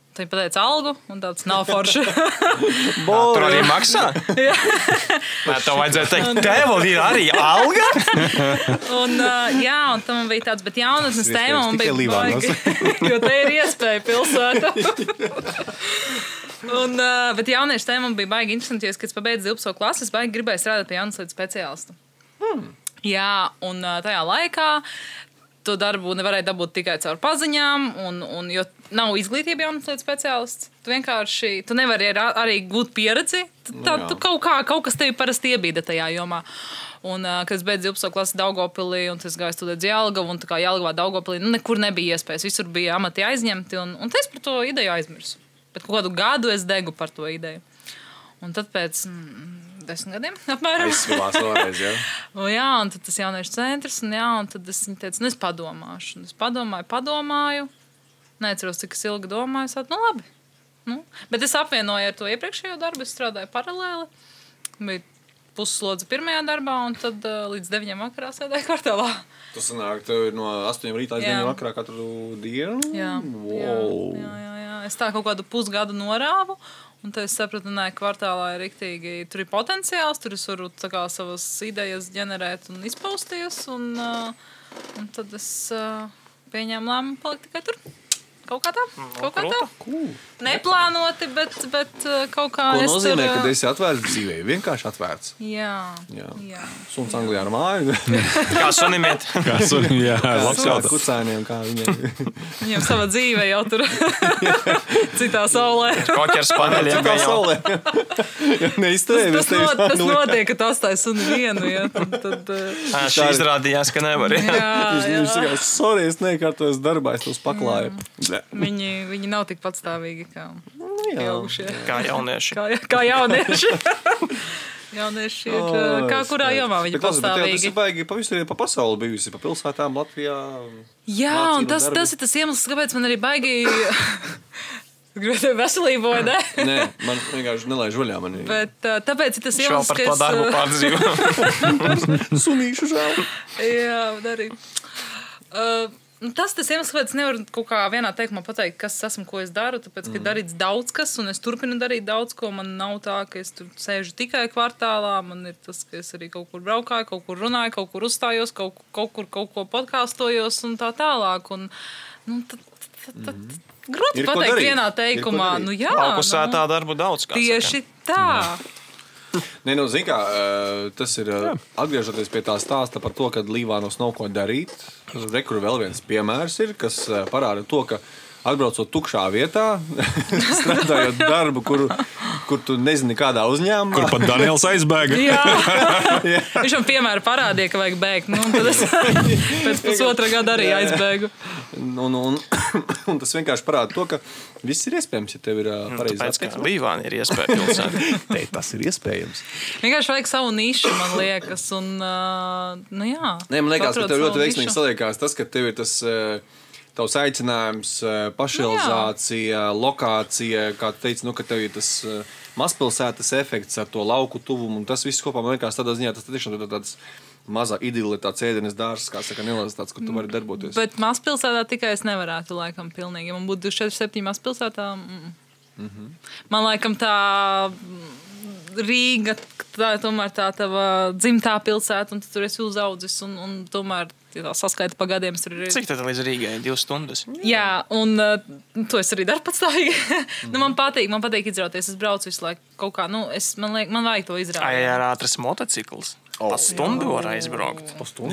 Tad viņi pateica algu, un tāds nav forši. Tur arī maksā? Jā. Tev vajadzēja teikt, tev ir arī alga? Un tam man bija tāds, bet jaunatnes tēma man bija baigi, jo te ir iespēja pilsēta. Bet jauniešu tēma man bija baigi interesanti, jo es, kad pabeidzu 12. klasi, es baigi gribēju strādāt pie jaunas lietas speciālistu. Jā, un tajā laikā to darbu nevarēja dabūt tikai caur paziņām, jo nav izglītība jaunas lietas speciālists. Tu nevari arī gūt pieredzi. Tu kaut kas tevi parasti iebīda tajā jomā. Un, kad es beidzu 12. klasi Daugavpilī, un es gāju studēt Jelgavu, un tā kā Jelgavā Daugavpilī, nekur nebija iespējas. Visur bija amati aizņemti, un es par to ideju aizmirsu. Bet kaut kādu gadu es degu par to ideju. Un tad pēc 10 gadiem apmēram. Aizsvilās vēlreiz, jā. Jā, un tad tas jauniešu centrs, un tad es viņu teicu, es padomāšu. Un es padomāju. Neatceros, cik es ilgi domāju. Es tādu, labi. Bet es apvienoju ar to iepriekšējo darbu, es strādāju paralēli. Bija pusslodze pirmajā darbā, un tad līdz 9 vakarā sēdēju kvartālā. Tas sanāk, tev ir no 8 rītā līdz 9 vakarā katru dienu? Jā. Es tā kaut kādu pusgadu norāvu. Un tad es sapratu, ka kvartālā ir riktīgi, tur ir potenciāls, tur es varu savas idejas ģenerēt un izpausties. Un tad es pieņēmu lēmumu palikt tikai tur. Kaut kā tā. Cool. Neplānoti, bet kaut kā. Ko nozīmē, kad esi atvērts dzīvē? Vienkārši atvērts. Jā. Suns Anglijā ar māju. Kā sunim iet? Jā, labs Kā jautājums. kucēniem, kā viņiem. Viņam sava dzīve jau tur citā saulē. Koķers paneļiem. Kā saulē. Neizturējies. Tas notiek, ka tas tā suni vienu. Ja, tad, Šī izrādījās, ka nevar. Viņš saka, sorry, es nekārtojos darbā, es tos paklāju. Viņi nav tik patstāvīgi kā pieaugušie. Kā jaunieši. Kā jaunieši. Jaunieši ir kā kurā jomā viņi patstāvīgi. Tas ir baigi pavisur pa pasauli bijusi, pa pilsētām Latvijā. Jā, un tas ir tas iemesls, kāpēc man arī baigi... Gribētu veselību, vai ne? Nē, man vienkārši nelaiž vaļā manī. Bet tāpēc ir tas iemesls, ka es... Šo par to darbu pārdzīvu. Sunīšu žēl. Jā, arī. Tas iemesls, kāpēc es nevaru kaut kā vienā teikumā pateikt, kas esmu, ko es daru. Tāpēc, ka darīts daudz kas, un es turpinu darīt daudz ko. Man nav tā, ka es tur sēžu tikai kvartālā. Man ir tas, ka es arī kaut kur braukāju, kaut kur runāju, kaut kur uzstājos, kaut ko podkāstojos un tā tālāk. Un, grūti pateikt vienā teikumā. Jā, Fokusētā darbu daudz. Tieši tā. Nē, zini kā, tas ir atgriežoties pie tā stāsta par to, ka Līvānos nav ko darīt. Rekur vēl viens piemērs ir, kas parāda to, ka atbraucot tukšā vietā, strādājot darbu, kur tu nezini kādā uzņēmumā. Kur pat Daniels aizbēga. Jā. Viņš man piemēram parādīja, ka vajag bēgt. Tad es pēc pusotra gada arī aizbēgu. Un tas vienkārši parāda to, ka viss ir iespējams, ja tev ir pareizi Tāpēc, ka Līvāni ir iespēja pilsētā. Tas ir iespējams. Vienkārši vajag savu nišu, man liekas. Un, jā. Nē, man liekas, ka tev ļoti veiksmīgi saliekās tas, ka tev ir tas tavs aicinājums, pašrealizācija, lokācija, kā tu teici, ka tev ir tas mazpilsētas efekts ar to lauku tuvumu, un tas viss kopā, man liekas, tādā ziņā, tas tiešām ir tāds mazā idile, tāds ēdenes dārs, kā saka, nelēs tāds, kur tu vari darboties. Bet mazpilsētā tikai es nevarētu, laikam, pilnīgi. Ja man būtu 24-7 mazpilsētā, man laikam tā Rīga, tā ir tomēr tā tava dzimtā pilsēta, un tu tur esi uzaudzis, un tomēr tā saskaita pa gadiem tur ir. Cik tad līdz Rīgai? 2 stundas? Jā, un to es arī daru patstāvīgi. Man patīk izrauties. Es braucu visu laiku kaut kā, man vajag to izrauties. Ai, ar ātras motocikls. Pa stundu var aizbraukt.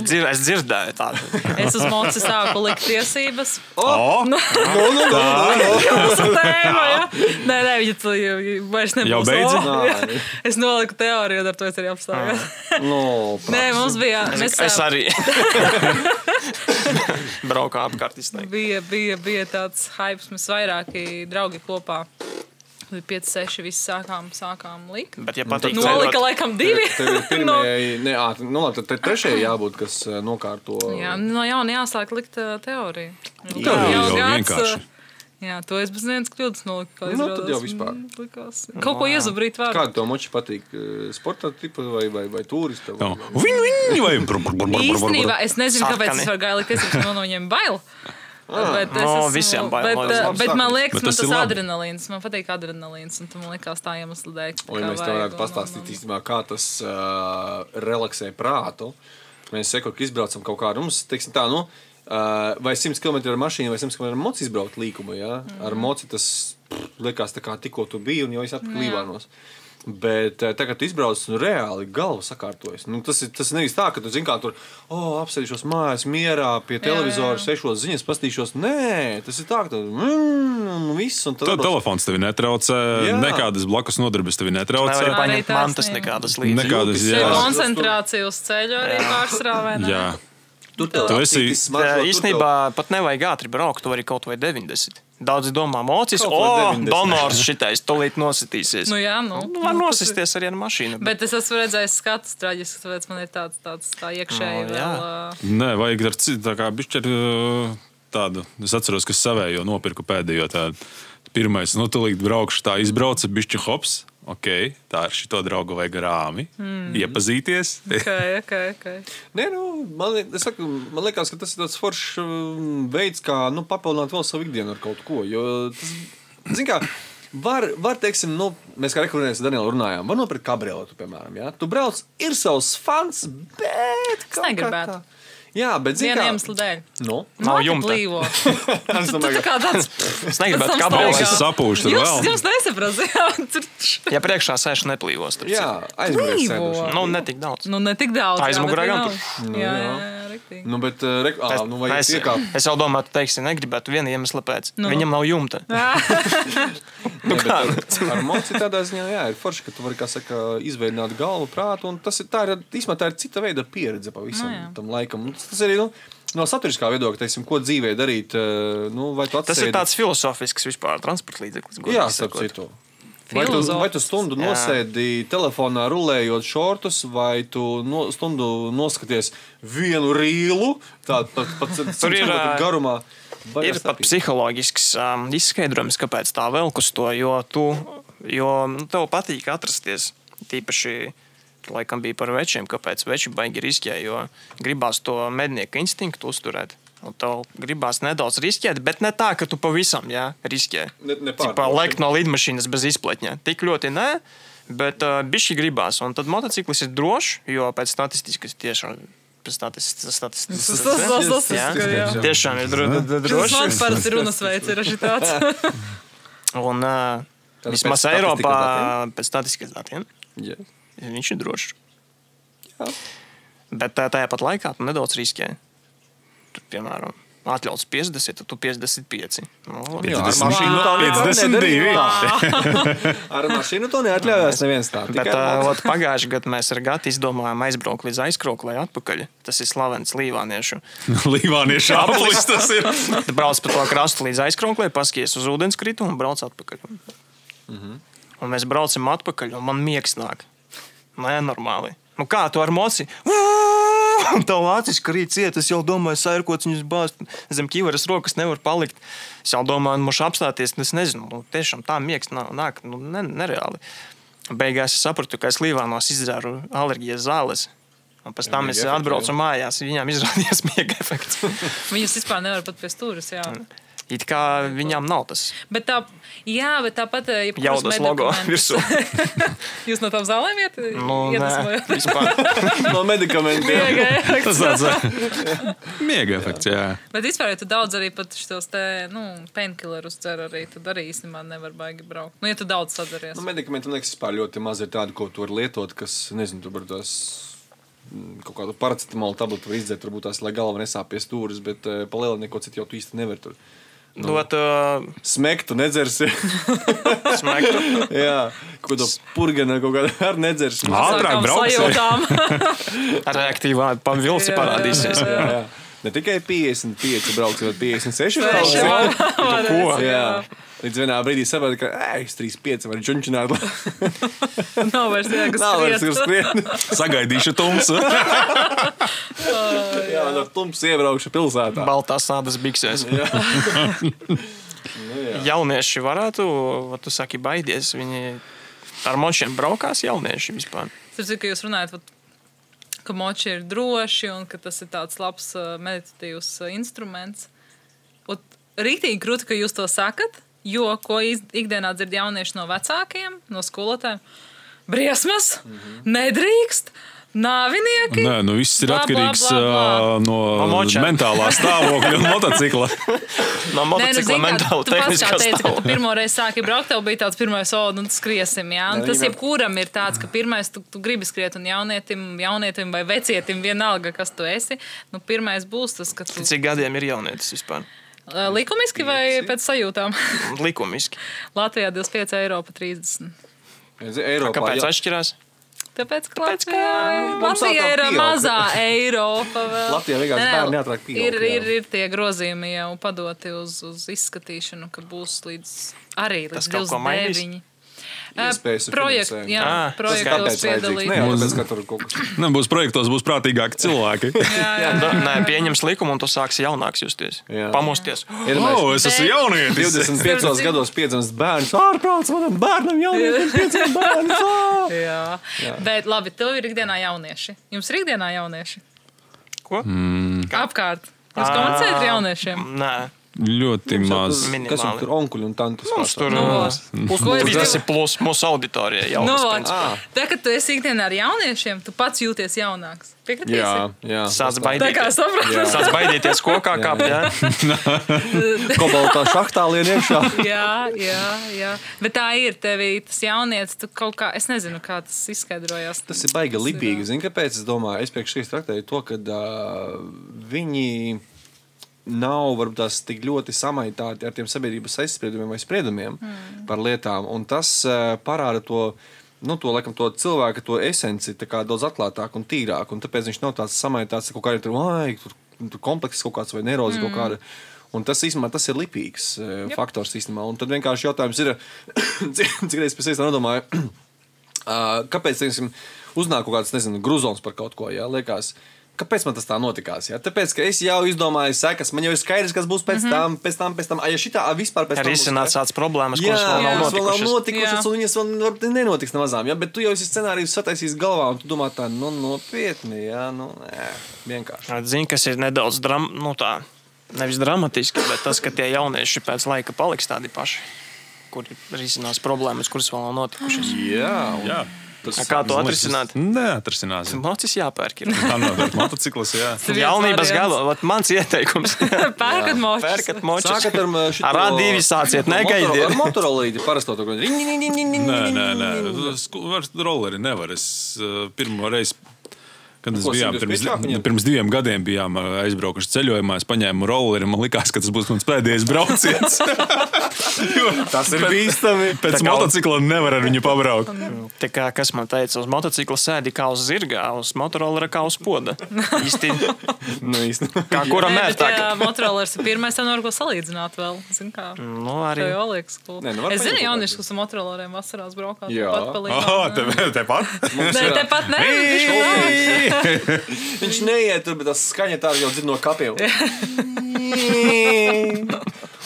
Es dzirdēju tādu. Es uz moci sāku likt tiesības. Jūsu tēma, ja? Nē, viņa tu vairs nebūs. Jau beidzi? Es noliku teoriju, un ar to es arī apstājos. Nē, mums bija... Es arī braukā apkārt izteikti. Bija tāds hypes, mēs vairāki draugi kopā. 5-6 visi sākām likt. Bet, ja patīk nolika laikam 2. Tev ir pirmie, tad trešajai jābūt, kas nokārto. Jā, no jauna jāsāk likt teoriju. Jau vienkārši. Jā, to es bez vienas kļūdas noliku. Tad jau vispār. Kaut ko iezubrīt var. Kāda tev moči patīk? Sporta tipa vai turista? Īstenībā es nezinu, kāpēc es varu gāju likt tiesības, no viņiem bail. Visiem bail. Bet man liekas, man tas adrenalīns. Man patīk adrenalīns, un tu man liekas tā iemesla dēļ. Mēs tev varētu pastāstīt īstenībā, kā tas relaksē prātu. Mēs sekot, ka izbraucam kaut kādu, mums, teiksim tā, vai 100 km ar mašīnu, vai 100 km ar moci izbraukt līkumu, ja? Ar moci tas liekas tā kā tikko tu biji, un jau esi atpakaļ Līvānos. Bet tagad tu izbrauc un reāli galva sakārtojas. Tas nevis tā, ka tu zini, kā tur apsēdīšos mājās mierā pie televizora, sešos ziņas, pastīšos. Nē, tas ir tā, ka un viss. Un tad telefons tevi netraucē, nekādas blakus nodarbes tevi netraucē. Nevar paņemt mantas nekādas līdzi. Nekādas, jā. Koncentrācija uz ceļu arī pārstrāvē. Jā. Tu esi... Īstenībā pat nevajag ātri braukt, tu vari kaut vai 90. Daudzi domā, mocis, donors šitais, tolīt nositīsies. Var nosisties arī ar mašīnu. Bet es esmu redzējis skatus traģisks, tāpēc man ir tā iekšēji vēl... Nē, vajag ar tā kā bišķi ar tādu, es atceros, ka savējo nopirku pēdējo tādu. Pirmais, tūlīt braukšu tā izbrauca, bišķi hops. Ok, tā ar šito draugu vajag rāmi, iepazīties. Ok. Nē, man liekas, ka tas ir tāds foršs veids, kā papildināt vēl savu ikdienu ar kaut ko. Jo tas, zin kā, var teiksim, mēs kā rekurēs Danielu runājām, var nopirkt kabrioletu, piemēram, ja? Tu brauc, ir savs fans, bet... Es negribētu. Jā, bet zin kā... Viena iemesla dēļ. Nav jumta. Tu tā kā tāds... Es negribētu kabrioletu. Es sapūšu tur vēl. Jums nesaprast. Ja priekšā sēž neplīvos. Jā, aizmugurēs sēdoši. Netik daudz. Netik daudz. Aizmugurē gan tur. Jā, riktīgi. Bet vajag iekāpt. Es jau domāju, tu teiksi, negribētu viena iemesla pēc. Viņam nav jumta. Ar moci tādā ziņā, jā, ir forši, ka tu vari, kā saka, izveidināt galvu, prātu, un tā ir cita veida pieredze pavisam tam laikam. Tas arī, no saturiskā viedokļa, teiksim, ko dzīvē darīt, vai tu atsēdi... Tas ir tāds filosofisks vispār transporta līdzeklis. Jā, starp citu. Vai tu stundu nosēdi telefonā rulējot šortus, vai tu stundu noskaties vienu rīlu, tur ir garumā. Ir pat psiholoģisks izskaidrojums, kāpēc tā velk uz to, jo tev patīk atrasties tīpaši... Laikam bija par večiem, kāpēc veči baigi riskē, jo gribās to mednieka instinktu uzturēt. Un tev gribās nedaudz riskēt, bet ne tā, ka tu pavisam riskē. Ne Tipā lekt no lidmašīnas bez izpletņa. Tik ļoti nē, bet bišķi gribās. Un tad motociklis ir drošs, jo pēc statistikas tiešām. Tiešām ir droši. Tas parasti runas veids ir arī tāds. Un vismaz pēc Eiropā statistikas pēc statistikas datiem Jā. viņš ir drošs. Jā. Bet tajā pat laikā tu nedaudz riskē. Tur, piemēram, atļauts 50, tad tu 55. Nu, Jā, ar mašīnu tā 52. Ar mašīnu to neatļaujās neviens tā. Bet pagājušajā gadā mēs ar Gati izdomājām aizbraukt līdz aizkroklai atpakaļ. Tas ir slavens līvāniešu. Līvāniešu aplis tas ir. Tu brauc pa to krastu līdz aizkroklai, paskaties uz ūdenskritumu un brauc atpakaļ. Un mēs braucam atpakaļ, un man miegs nāk. Nenormāli. Nu kā tu ar moci? Un tev acis krīt ciet, es jau domāju, sērkots viņus bāzt. Zem ķiveres rokas nevar palikt. Es jau domāju, mošu apstāties, es nezinu. Nu, tiešām tā miegs nāk, nereāli. Beigās es sapratu, ka es Līvānos izdzēru alerģijas zāles. Un pēc tam es atbraucu mājās, viņām izrādījās miega efekts. Viņus vispār nevar pat pie stūras, jā. It kā viņām nav tas Bet tāpat jaudas logo virsū. Jūs no tām zālēm iedvesmojat? Vispār. No medikamentiem. Tas tāds miega efekts, jā. Bet vispār, ja tu daudz arī pat šitos painkillerus dzer arī, tad arī īstenībā nevar baigi braukt. Nu, ja tu daudz sadzeries. Nu, medikamenti, man liekas, vispār ļoti maz ir tādi, ko tu vari lietot, kas, nezinu, tu var tās kaut kādu paracetamolu tabletu var izdzert, varbūt tās, lai galva nesāp pie stūras, bet pa lielu neko citu jau tu īsti nevar tur. Smektu nedzersi. Smektu? Jā, kaut kādu purgana kaut kādu ar nedzersi. Ātrāk brauks. Reaktīvā vilci parādīsies. Jā. Ne tikai 55 brauks, bet 56 Ko? Jā. Līdz vienā brīdī sapratu, ka es 35 varu džunčināt. Nav vairs kur skriet. Sagaidīšu tumsu. Jā, ar tumsu iebraukšu pilsētā. Baltās sādas biksēs. Jaunieši varētu, tu saki, baidies, viņi ar močiem braukās jaunieši vispār. Es zinu, ka jūs runājat, ka moči ir droši un ka tas ir tāds labs meditatīvs instruments. Rītīgi krūti, ka jūs to sakat, jo, ko ikdienā dzird jaunieši no vecākiem, no skolotājiem, briesmas, nedrīkst, nāvinieki. Nē, nu viss ir atkarīgs no mentālā stāvokļa un motocikla. No motocikla mentāla tehniskā stāvokļa. Tu teici, ka tu stāvokļa. pirmoreiz sāki braukt, tev bija tāds pirmais, nu skriesim, jā. Un tas jebkuram ir tāds, ka pirmais tu gribi skriet un jaunietim vai vecietim vienalga, kas tu esi. Nu, pirmais būs tas, ka tu... Cik gadiem ir jaunietis vispār? Likumiski vai pēc sajūtām? Likumiski. Latvijā 25 eiro pa 30. Kāpēc atšķirās? Tāpēc, ka Latvija ir mazā Eiropa vēl. Latvijā vienkārši bērni ātrāk pieaug. Ir tie grozījumi jau padoti uz izskatīšanu, ka būs līdz 29. Projektos piedalīt. Būs projektos, būs prātīgāki cilvēki. Nē, pieņems likumu un tu sāksi jaunāks justies. Pamosties. Es esmu jaunietis. 25 gados piedzimst bērns. Ārprāts manam bērnam jaunietim piedzimst bērns. Jā. Bet labi, tev ir ikdienā jaunieši. Jums ir ikdienā jaunieši? Ko? Apkārt. Jūs komunicējat ar jauniešiem? Nē. Ļoti maz. Kas jums tur onkuļi un tantas? Tur tas ir plus mūsu auditorijai jaunas. Tā, kad tu esi ikdienā ar jauniešiem, tu pats jūties jaunāks. Piekritīsi? Jā. Sāc Tā kā sapratu. Sāc baidīties kokā kāpt, jā? Kobaltā šahtā lien iekšā. Jā. Bet tā ir tevī, tas jaunietis, tu kaut kā, es nezinu, kā tas izskaidrojās. Tas ir baigi lipīgi. Zini, kāpēc? Es domāju, es priekš šīs traktēju to, ka viņi nav varbūt tās tik ļoti samaitāti ar tiem sabiedrības aizspriedumiem vai spriedumiem par lietām. Un tas parāda to laikam, to cilvēka, to esenci tā kā daudz atklātāk un tīrāk. Un tāpēc viņš nav tāds samaitāts kaut kādā tur komplekss kaut kāds vai nerozi kaut kāda. Un tas, īstenībā, tas ir lipīgs faktors, īstenībā. Un tad vienkārši jautājums ir, cik reiz pēc tā nodomāju, kāpēc, teiksim, uznāk kaut kāds, nezinu, gruzons par kaut ko, jā, liekas, kāpēc man tas tā notikās? Jā? Tāpēc, ka es jau izdomāju sekas, man jau ir skaidrs, kas būs pēc tam. Ja šitā vispār pēc tam... Risināt tādas problēmas, kuras vēl nav notikušas. Un viņas vēl nenotiks nemazām. Ja? Bet tu jau esi scenārijus sataisījis galvā, un tu domā tā, nopietni, jā, vienkārši. Zini, kas ir nedaudz nevis dramatiski, bet tas, ka tie jaunieši pēc laika paliks tādi paši, kuri risinās problēmas, kuras vēl nav notikušas. Jā. Kā to atrisināt? Neatrisināsim. Mocis jāpērk. Tā nav motociklis, jā. Jaunības gala, mans ieteikums. Pērkat močus. Pērkat močus. Sākat ar šito... Ar A2 sāciet, negaidiet. Ar motorolīti parasto to. Nē. Rolleri nevar. Es pirmo reizi, kad mēs bijām pirms 2 gadiem bijām aizbraukuši ceļojumā, es paņēmu rolleri, man likās, ka tas būs mans pēdējais brauciens. Tas ir bīstami. Pēc motocikla nevar ar viņu pabraukt. Tā kā, kas man teica, uz motocikla sēdi kā uz zirgā, uz motorolera kā uz poda. Īsti. Kā kuram ērtāk. Jā, motorolers ir pirmais, tad var ko salīdzināt vēl. Zin kā? Nu, arī. Tev liekas, cool. Es zinu jauniešus, kas ar motorolleriem vasarās braukāt. Jā. Tepat? Nē, tepat ne. Viņš neiet tur, bet tas skaņa tā jau dzird no kapiem.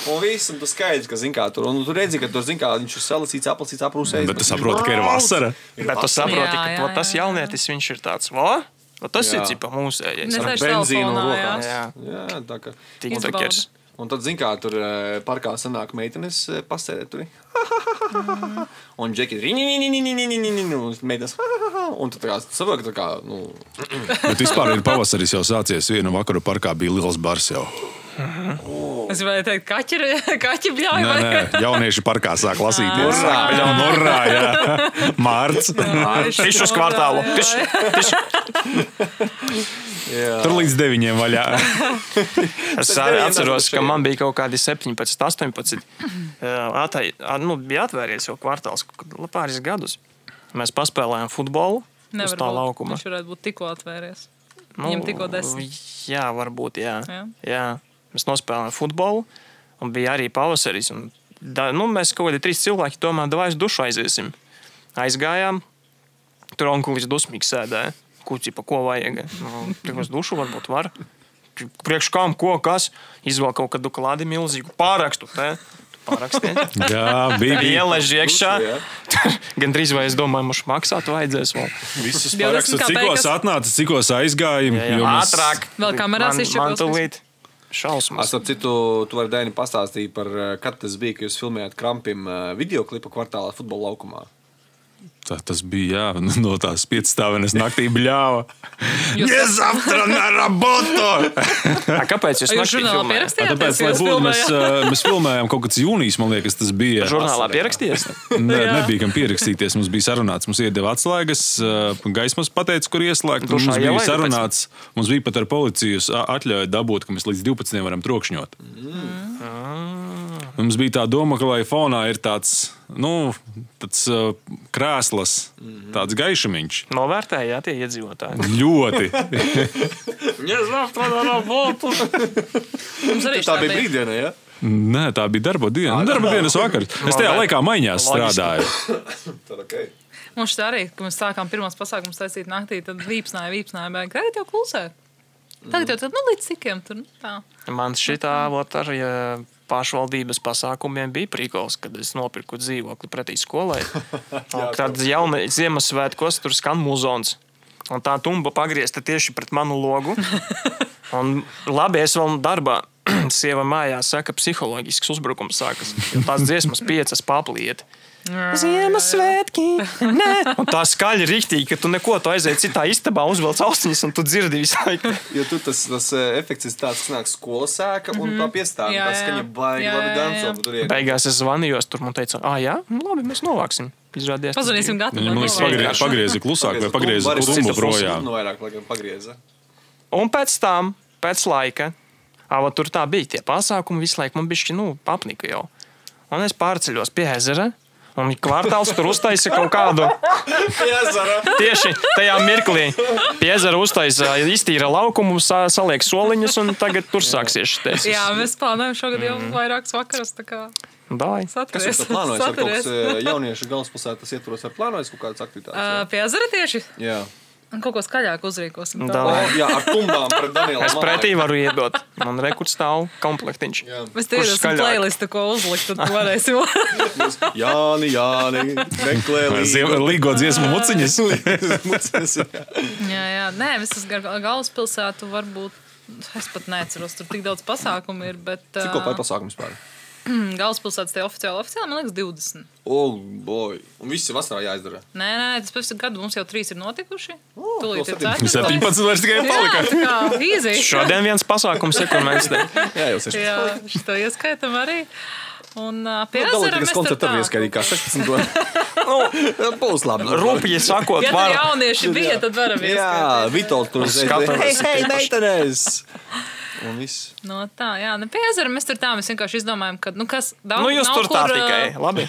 Un viss, un tu skaidrs, ka zin kā tur. Un tu redzi, ka tur zin kā viņš ir salasīts, aplasīts, aprūsējis. Bet tu saproti, ka ir vasara. Bet tu saproti, Jā, ka tas jaunietis, viņš ir tāds, tas ir cipa mūsējais. Ne Ar tieši benzīnu telefonā, rokās. Jā. Jā, tā kā. Tiktakers. Un tad, zin kā, tur parkā sanāk meitenes pasēdēt tur. Un džeki un meitenes. Un tad saprot, ka tā kā, Bet vispār ir pavasaris jau sācies. Vienu vakaru parkā bija liels bars jau. Es gribēju teikt, kaķi bļauj. Nē, jaunieši parkā sāk lasīties. Urrā, jā. Mārts. Tišu uz kvartālu. Tur līdz 9 vaļā. Es arī atceros, ka man bija kaut kādi 17, 18. Bija atvērties jau kvartāls pāris gadus. Mēs paspēlējām futbolu uz tā laukuma. Viņš varētu būt tikko atvēries. Viņam tikko 10. Jā, varbūt, jā. Mēs nospēlējām futbolu un bija arī pavasaris. Mēs kaut kādi 3 cilvēki tomēr davai uz dušu aiziesim. Aizgājām, tur onkulis dusmīgi sēdēja. Ko vajag? Tik uz dušu varbūt var. Priekš kam, kas? Izvēl kaut kādu klādi milzīgu pārakstu. Pārakstīt. Jā, bija. Ieleži iekšā. Gan drīz vai es domāju, mums maksāt vajadzēs vēl. Visus pārakstus, cikos atnāca, cikos aizgājām. Ātrāk. Vēl kamerās Man tulīt šausmas. Ar citu, tu vari Daini pastāstīt par, kad tas bija, ka jūs filmējāt Krampim videoklipu kvartālā futbola laukumā. Tas bija, no tās 5-stāvenes naktī bļāva. Завтра на работу! Kāpēc jūs naktī žurnālā filmējat? pierakstījāt? Tāpēc, mēs filmējām kaut kāds jūnijas, man liekas, tas bija. Žurnālā pierakstījies? Nebija kam pierakstīties, mums bija sarunāts, mums iedeva atslēgas, gaismas pateica, kur ieslēgt, un mums bija sarunāts, mums bija pat ar policiju atļauja dabūt, ka mēs līdz 12 varam trokšņot. Mums bija tā doma, ka lai fonā ir tāds krēslas, tāds gaišamiņš. Novērtēja, tie iedzīvotāji. Ļoti. Tā bija brīvdiena, ja? Nē, tā bija darba diena. Darba dienas vakars. Es tajā laikā maiņās strādāju. Tad okay. Mums tā arī, kad mēs sākām pirmos pasākumus taisīt naktī, tad vīpsnāja, bēg. Tagad jau klusē. Tagad jau līdz cikiem tur. Tā. Man šitā ar pašvaldības pasākumiem bija prīkols, kad es nopirku dzīvokli pretī skolai. Tad Ziemassvētkos tur skan muzons. Un tā tumba pagriezta tieši pret manu logu. Un labi, es vēl darbā. Sieva mājās saka, psiholoģisks uzbrukums sākas. Tās dziesmas 5 papliet. Ziemassvētki, nē. Un tā skaļa riktīgi, ka tu neko, tu aizēji citā istabā, uzvelc austiņas un tu dzirdi visu laiku. Jo tu tas efekts ir tāds, ka nāk skolas sēka un tā piestāv. Jā, tā skaņa baigi labi danco. Beigās es zvanījos, tur man teica, jā, labi, mēs novāksim. Izrādījās. Pazvanīsim gatavu. Viņam liekas pagriezi klusāk vai pagriezi tumbu projām. Un pēc tam, pēc laika, tur tā bija tie pasākumi, visu laiku man bišķi, papnika jau. Un es pārceļos pie ezera. Un kvartāls tur uztaisa kaut kādu. Tieši tajā mirklī pie ezera uztaisa iztīra laukumu, saliek soliņus un tagad tur sāksies šitais. Jā, mēs plānojam šogad jau vairākas vakaras, tā kā Davai. Kas jūs plānojat? Ar kaut kas jauniešu galvaspilsētas ietvaros ar plānojat kaut kādas aktivitātes? pie ezera tieši? Jā. Kaut ko skaļāk uzrīkosim. Jā, ar tumbām pret Danielu. Es pretī varu iedot. Man rekurds stāv komplektiņš. Mēs tie esam playlistu, ko uzlikt, tad varēsim. Jāni, meklē Līgo dziesmu muciņas. muciņas. Jā. Nē, visas galvaspilsētu varbūt Es pat neatceros, tur tik daudz pasākumu ir, bet Cik kopā pasākums pār? galvaspilsētas tie oficiāli, man liekas, 20. Oh, boy. Un viss ir vasarā jāizdara. Nē, tas pēc gadu mums jau 3 ir notikuši. to Tūlīt ir 17. 17 vairs tikai palika. Jā, tā kā easy. Šodien viens pasākums ir, kur mēs te. Jā, jau 16. Jā, šito ieskaitam arī. Un pie Galīgi, ezera kas mēs tur koncertu tā. arī ieskaidīja kā 16. Būs labi. Rūpīgi sakot, Ja tur var. jaunieši bija, tad varam Jā, ieskaitīt. Vitold tur Skatāmies. hei, meitenes! Un viss. No tā, jā, ne pie ezera mēs tur tā, mēs vienkārši izdomājam, ka, kas daudz Nu, jūs nav tur tā kur, tikai. Labi.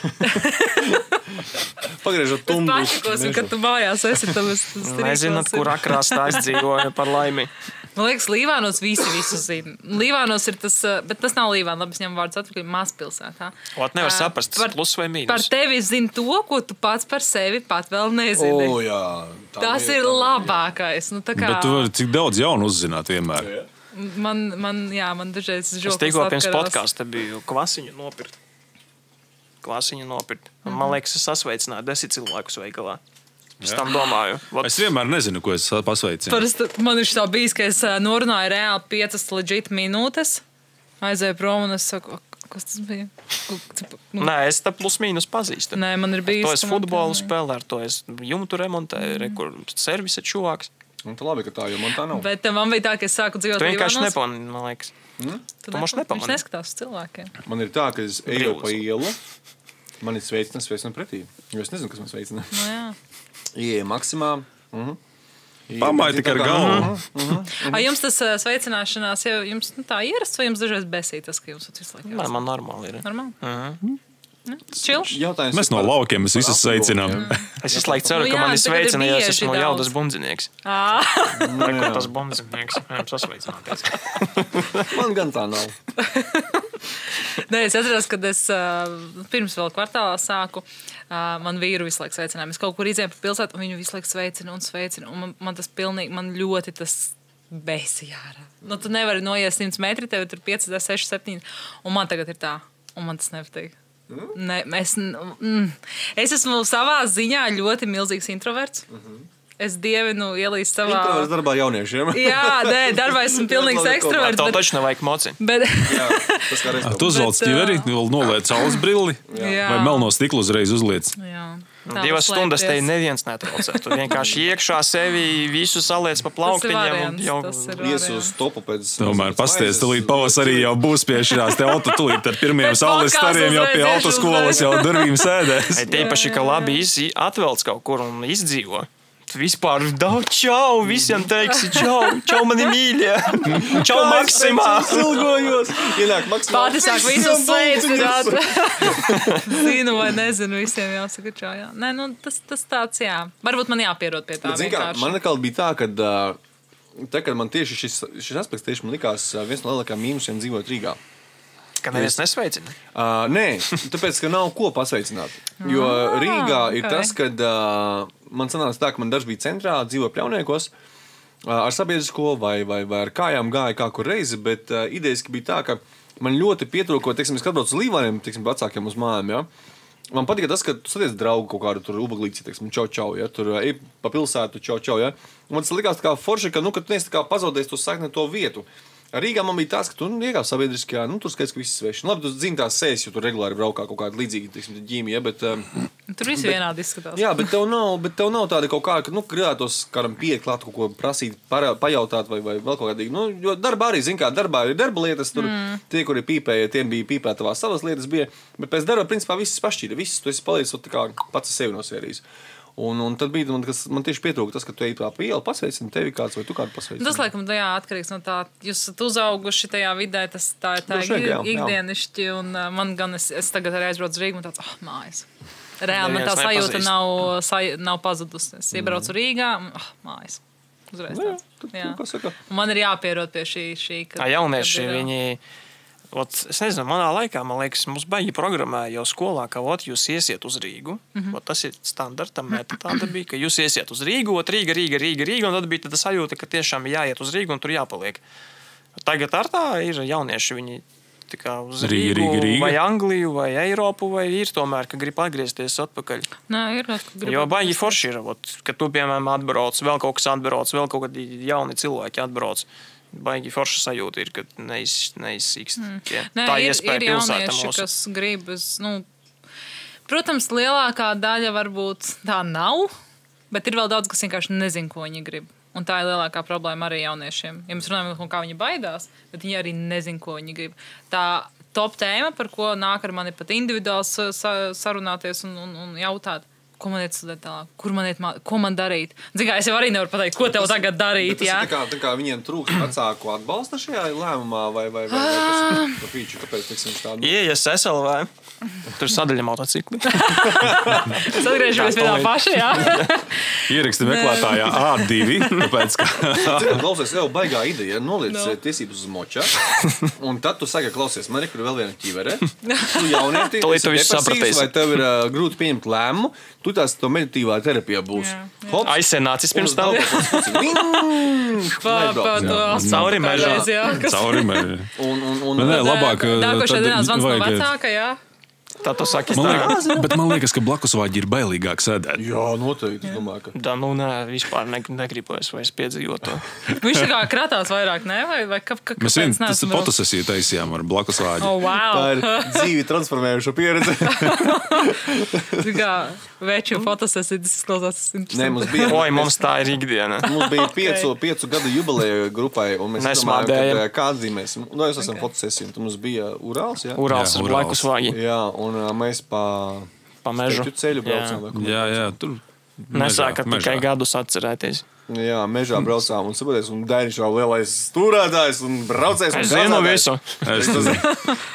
Pagriežot Es tumbu. pašakosim, kad tu mājās esi, tad es Nezināt, kur akrāstā es dzīvoju par laimi. Man liekas, Līvānos visu zina. Līvānos ir tas, bet tas nav Līvāns, labi, es ņemu vārdus atpakaļ, mazpilsētā. Ot, nevar saprast, Par- plus vai Par mīnus. tevi zina to, ko tu pats par sevi pat vēl nezini. O, jā. Tas ir labākais. Nu, tā kā, Bet tu vari cik daudz jaunu uzzināt vienmēr. man dažreiz Es žoklis tikko pirms atkarās. podkāsta biju kvasiņu nopirkt. Man liekas, es sasveicināju 10 cilvēkus veikalā. Pēc tam domāju, Es vienmēr nezinu, ko es pasveicinu. Parasti man ir tā bijis, ka es norunāju reāli 5 legit minūtes, aizēju prom un es saku, kas tas bija? nē, es te plus mīnus pazīstu. Nē, man ir bijis. To es ka man futbolu tā- spēlēju, ar to es jumtu remontēju, kur servisa čuvāks. Un tā labi, ka tā, jo man tā nav. Bet man bija tā, ka es sāku dzīvot Tu vienkārši Līvānos. nepamani, man liekas. Tu moš Viņš nepamani. neskatās uz cilvēkiem. Man ir tā, ka es eju Brīvs. pa ielu, man ir sveicina pretī. Jo es nezinu, kas man sveicina. Nu, jā. Ieja maksimā. Pamaiti ar galvu. Jums tas sveicināšanās jau jums, tā ierasts, vai jums dažreiz besīja tas, ka jums visu laiku Nē, man normāli ir. Normāli? Čil? Jautājums Mēs ir no par- laukiem mēs visus par sveicinām. apgabalu, Es visu laiku ceru, Nu ka jā, mani tagad ir sveicina, jo es bieži esmu daudz. jaudas bundzinieks. Kur tas bundzinieks? Viņam sasveicināties. jā. Man gan tā nav. Nē, es atceros, kad es pirms vēl kvartālā sāku. Man vīru visu laiku sveicināja. Mēs kaut kur izējām pa pilsētu, un viņu visu laiku sveicina un sveicina. Un man tas pilnīgi, man ļoti tas besīja ārā. Nu, tu nevari noiet 100 metri, tev tur 5, 6, 7. Un man tagad ir tā. Un man tas nepatīk. Ne, es esmu savā ziņā ļoti milzīgs introverts. Es dievinu ielīst savā... Introverts darbā jauniešiem. Jā, nē, darbā esmu pilnīgs ekstraverts. Tev Bet, taču nevajag moci. bet, Jā, tas kā reiz. Tu uzvelc ķiveri, vēl noliec saules brilli Jā. vai melno stiklu uzreiz uzliec. jā, 2 stundas te neviens netraucē. Tu vienkārši iekšā sevi visu saliec pa plauktiņiem. Ies uz topu pēc... Tomēr pasties, tulīt pavasarī jau būs pie šīs te auto, tulīt ar pirmiem saules stariem jau pie autoskolas jau durvīm sēdēs. Tiepaši, ka labi atvelc kaut kur un izdzīvo. Tu vispār daudz čau, visiem teiksi čau mani mīļie. Čau Maksimā. Ilgojos. Ienāk maksimā. Pati sāk visus sveicināt. Zinu vai nezinu, visiem jāsaka čau. Jā. Nē, nu, tas tāds, jā. Varbūt man jāpierod pie tā Zini kā, vienkārši. man atkal bija tā, kad man tieši šis aspekts tieši man likās viens no lielākajiem mīnusiem dzīvot Rīgā. Ka neviens nesveicina. Nē, tāpēc, ka nav ko pasveicināt. Jo Rīgā ir ok. tas, kad man sanāca tā, ka man dažs bija centrā, dzīvoja Pļauniekos, ar sabiedrisko vai ar kājām gāja kā kur reizi, bet idejaski bija tā, ka man ļoti pietrūko, teiksim, es atbraucu uz Līvāniem, teiksim, vecākiem uz mājām, ja? Man patika tas, ka tu satiec draugu kaut kādu tur ubaglīci, teiksim, čau, ja? Tur ej pa pilsētu, čau, ja? Un man tas likās tā kā forši, ka, ka tu neesi tā kā pazaudējis to sakni to vietu. Rīgā man bija tas, ka tu iekāp sabiedriskajā, tur skaidrs, ka viss sveši. Labi, tu zini tās sēs, jo tur regulāri braukā kaut kāda līdzīga, teiksim, ģīmija, bet... Tur viss vienādi izskatās. Jā, bet tev nav tāda kaut kāda, ka, gribētos kādam pieiet klāt, kaut ko prasīt, pajautāt vai vēl kaut kādīgi. Nu, jo darbā arī, zin kā, darbā ir darba lietas, tur tie, kuri pīpēja, tiem bija pīpētavās savas lietas bija, bet pēc darba, principā, viss pašķīra, viss, tu esi palicis tā kā pats sevi no sērijas. Un tad bija man tieši pietrūka tas, ka tu ej pa ielu, pasveicini tevi kāds vai tu kādu pasveicini. Tas, laikam, jā, atkarīgs no tā, jūs esat uzauguši tajā vidē, tas tā ir tā Droši vien, jā. ikdienišķi, un man gan es tagad arī aizbraucu uz Rīgu, un tāds, mājas. Reāli man tā Neviens sajūta nepazīst. nav pazudusi. Es iebraucu Rīgā, un mājas. Uzreiz Jā, tāds. tad, Jā. kā saka, Un man ir jāpierod pie šī kad, Jaunieši, kad ir, viņi... Es nezinu, manā laikā, man liekas, mums baigi programmēja jau skolā, ka jūs iesiet uz Rīgu. Tas ir standarta meta tāda bija, ka jūs iesiet uz Rīgu, Rīga, un tad bija tāda sajūta, ka tiešām jāiet uz Rīgu un tur jāpaliek. Tagad ar tā ir jaunieši, viņi tā kā uz Rīgu, Rīga. vai Angliju, vai Eiropu, vai ir tomēr, ka grib atgriezties atpakaļ. Nē, ir, Jo baigi forši ir, ka tu, piemēram, atbrauc, vēl kaut kas atbrauc, vēl kaut kādi jauni cilvēki atbrauc. baigi forša sajūta ir, kad neizsīkst. Nē, Tā ir iespēja pilsēta jaunieši, mūsu. kas gribas, protams, lielākā daļa varbūt tā nav, bet ir vēl daudz, kas vienkārši nezin, ko viņi grib. Un tā ir lielākā problēma arī jauniešiem. Ja mēs runājam, kā viņi baidās, bet viņi arī nezin, ko viņi grib. Tā top tēma, par ko nāk ar mani pat individuāli sarunāties un jautāt, ko man iet studēt tālāk, kur man iet, ko man darīt. Zin kā, es jau arī nevaru pateikt, ko tev tagad darīt. Tas ir tā kā viņiem trūkst vecāku atbalsta šajā lēmumā, vai kas ir pīču, kāpēc teiksim tādu? Iejas SLV, tur sadaļa motocikli. Es atgriežamies pie tā paša, jā. Ieraksti meklētājā A2, tāpēc, ka... Klausies, jau baigā ideja, noliec tiesības uz moča, un tad tu saki, klausies, man ir vēl viena ķivere, tu jaunieti, Tūlīt tu visu depresīvs, vai tev ir grūti pieņemt lēmumu, tu tās to meditīvā terapija būs. Hops, Aizsenācis pirms tam. Cauri mežā. Cauri mežā. Un Nē, labāk... Nākošajā dienā zvans no vecāka, jā. Tā tu saki, Bet man liekas, ka blakusvāģi ir bailīgāk sēdēt. jā, noteikti, es domāju, ka... Da, nu nē, vispār negribu es vairs piedzīvot to. Viņš tā kā kratās vairāk, ne? Vai kāpēc Mēs vien, tas neesam ir fotosesiju taisījām ar blakusvāģi. Oh, wow! Tā ir dzīvi transformējuša pieredze. Tā kā veču fotosesija, tas izklausās Nē, interesanti. Oi, mums tā ir ikdiena. Mums bija 5 gadu jubileja grupai, un mēs Nesmādējam. domājam, kā atzīmēsim. Nu, es esam fotosesiju, un mums bija Urāls, jā? Urāls Jā, ir Urāls. blakus vāgi. Jā, un mēs pa mežu. ceļu braucām. vai kur mēs Jā, tur... Nesākat mežā. tikai gadus atcerēties. Jā, mežā braucām, un saproties, un Dainiņš jau lielais stūrētājs, un braucējs. Es zinu visu.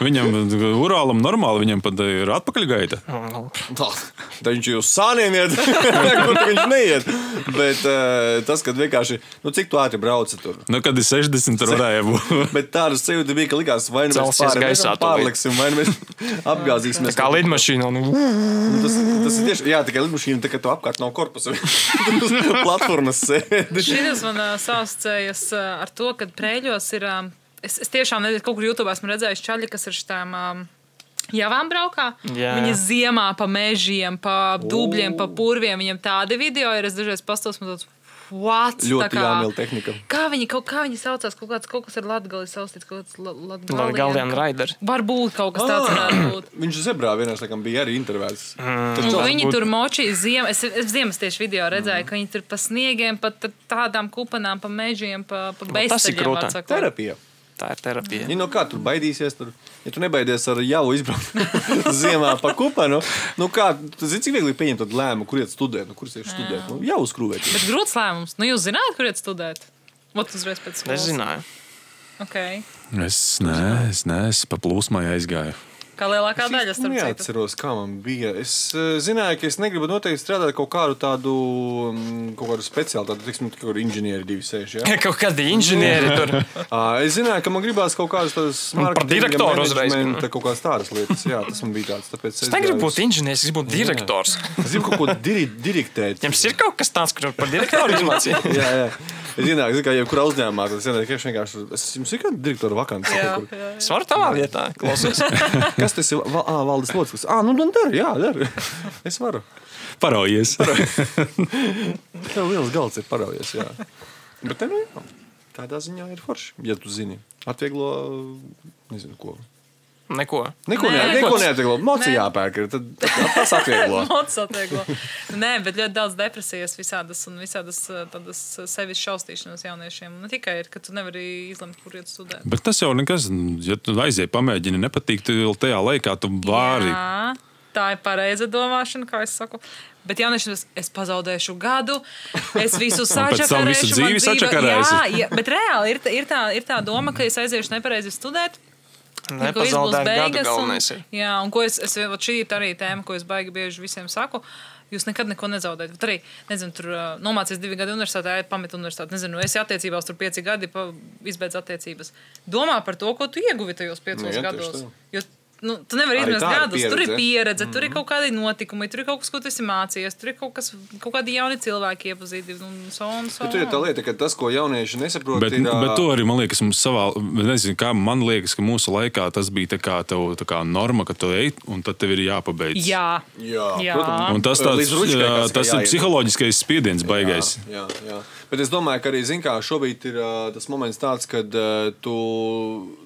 Viņam, Urālam normāli, viņam pat ir atpakaļgaita. Dainiņš jau uz sāniem iet, kur viņš neiet. Bet tas, kad vienkārši, cik tu ātri brauci tur. Kad ir 60, tur varēja būt. Bet tādas sajūta bija, ka likās, vai nu mēs Celsies gaisā pārliksim, vai nu mēs apgāzīsimies. Kā lidmašīna. Tas ir tieši, jā, tikai lidmašīna, tā kā tu apkārt nav korpusa. Platformas sēdi. Šitas man sāscējas ar to, ka Prēļos ir... Es tiešām nezinu, kaut kur YouTube esmu redzējis čaļi, kas ar šitām javām braukā. Jā. Viņi ziemā pa mežiem, pa dubļiem, pa purviem. Viņam tādi video ir, es dažreiz pastos, man tāds... What? Ļoti jāmīl tehnika. Kā viņi saucās? Kaut kas ir Latgali saustīts, kaut kāds Latgalian Raider. Varbūt kaut kas tāds varētu būt. Viņš zebrā vienās, laikam, bija arī intervētas. Un viņi tur močī ziemu. Es ziemas tieši video redzēju, ka viņi tur pa sniegiem, pa tādām kupanām, pa mežiem, pa bezceļiem, var sakot. Terapija. Tā ir terapija. Ja kā tur baidīsies, ja tu nebaidies ar jau izbraukt ziemā pa kupanu, kā, tu zini, cik viegli pieņemt tādu lēmumu, kur iet studēt, kur iet studēt, jau uzkrūvēt. Bet grūts lēmums. Jūs zināt, kur iet studēt? Ot uzreiz pēc skolas. Es zināju. Okay. Es pa plūsmai aizgāju. Kā lielākā daļa, starp citu. Neatceros, kā man bija. Es zināju, ka es negribu noteikti strādāt kaut kādu speciālu, teiksim, kaut kādu inženieri 2.6, jā? Kaut kādi inženieri tur. Es zināju, ka man gribās kaut kādas tādas par direktoru uzreiz. Kaut kādas tādas lietas, jā, tas man bija tāds. Tāpēc Es negribu būt inženieris, es gribu būt direktors. Es gribu kaut ko diriktēt. Jums ir kaut kas tāds, kur par direktoru izmācīja? Jā. Es zināju, ka jebkurā uzņēmumā tas vienkārši, jums ir kāda direktora vakants. Es varu tavā vietā, klausies. Kas tas ir? Valdes loceklis. Dar. Es varu. Paraujies. Tev liels galds ir paraujies, jā. Bet te jā. Tādā ziņā ir forši, ja tu zini. Atvieglo, nezinu ko. Neko neatvieglo. Moci jāpērk ir, tad tas atvieglo. Mocis atvieglo. Nē, bet ļoti daudz depresijas visādas tādas sevis šaustīšanas jauniešiem. Ne tikai ir, ka tu nevari izlemt, kur iet studēt. Bet tas jau nekas, ja tu aizēji pamēģini nepatīk, tajā laikā tu vari. Jā, tā ir pareiza domāšana, kā es saku. Bet jauniešiem es pazaudēšu gadu, es visu sačakarēšu. Pēc tam visu dzīvi sačakarēsi. Jā, bet reāli ir tā doma, ka es aiziešu nepareizi studēt. Nepazaudēt gadu galvenais ir. Jā, un ko šī ir arī tēma, ko es baigi bieži visiem saku. Jūs nekad neko nezaudējat. Bet arī, nezinu, tur nomācies 2 gadi universitātē, pamet universitāti. Nezinu, esi attiecībās tur 5 gadi, izbeidz attiecības. Domā par to, ko tu ieguvi tajos 5 gados. Jo tu nevari Arī izmest tā ir gadus. Tur ir pieredze. pieredze, tur ir kaut kādi notikumi, tur ir kaut kas, ko tu esi mācījies, tur ir kaut kādi jauni cilvēki iepazīti. Bet tur ir tā lieta, ka tas, ko jaunieši nesaprot, Bet to arī, man liekas, mums savā, nezinu, kā man liekas, ka mūsu laikā tas bija tā kā tev tā kā norma, ka tu ej, un tad tev ir jāpabeidz. Jā. protams. Un tas tāds, Līdz ručkai, kas tas ir jāiet. psiholoģiskais spiediens baigais. Jā. Bet es domāju, ka arī, zin kā, šobrīd ir tas moments tāds, kad tu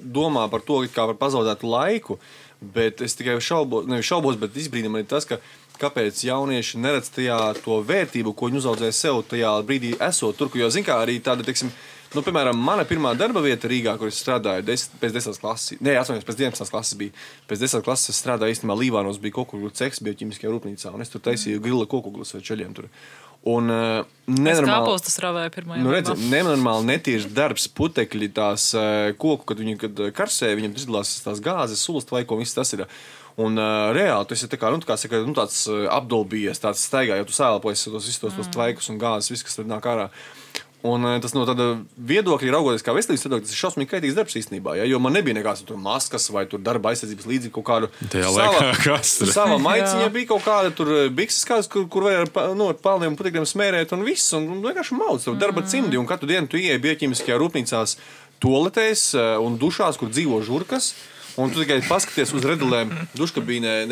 domā par to, kā par pazaudētu laiku, bet es tikai šaubos, bet izbrīnam ir tas, ka kāpēc jaunieši neredz tajā to vērtību, ko viņi uzaudzēja sev tajā brīdī esot tur, jo, zin kā, arī tāda, teiksim, piemēram, mana pirmā darba vieta Rīgā, kur es strādāju pēc 10. klases, pēc 11. klases bija. Pēc 10. klases es strādāju īstenībā Līvānos, bija kokuglu ceks, bija ķimiskajā rūpnīcā, un es tur taisīju grila kokuglas vai čeļiem tur. Un Es kāpostas ravēju pirmajā. Nenormāli netīrs darbs, putekļi, tās koku, kad karsē, viņam izdalās tās gāzes, sulas tvaiko, viss tas ir. Un reāli tas ir tāds apdolbījies, tāds staigā, jo tu sēlpojies tos tvaikus un gāzes, viss, kas tur nāk ārā. Un tas no tāda viedokļa raugoties kā veselības viedokļa, tas ir šausmīgi kaitīgs darbs īstenībā, ja? Jo man nebija nekāds tur maskas vai tur darba aizsardzības līdzīgi kaut kādu sava maiciņa bija kaut kāda tur bikses kādas, kur var ar palniem un putekļiem smērēt un viss, un vienkārši maudz tev darba cimdi, un katru dienu tu ieeji bioķīmiskajā rūpnīcās toaletēs un dušās, kur dzīvo žurkas. Un tu tikai paskaties uz redulēm, duškabīnē,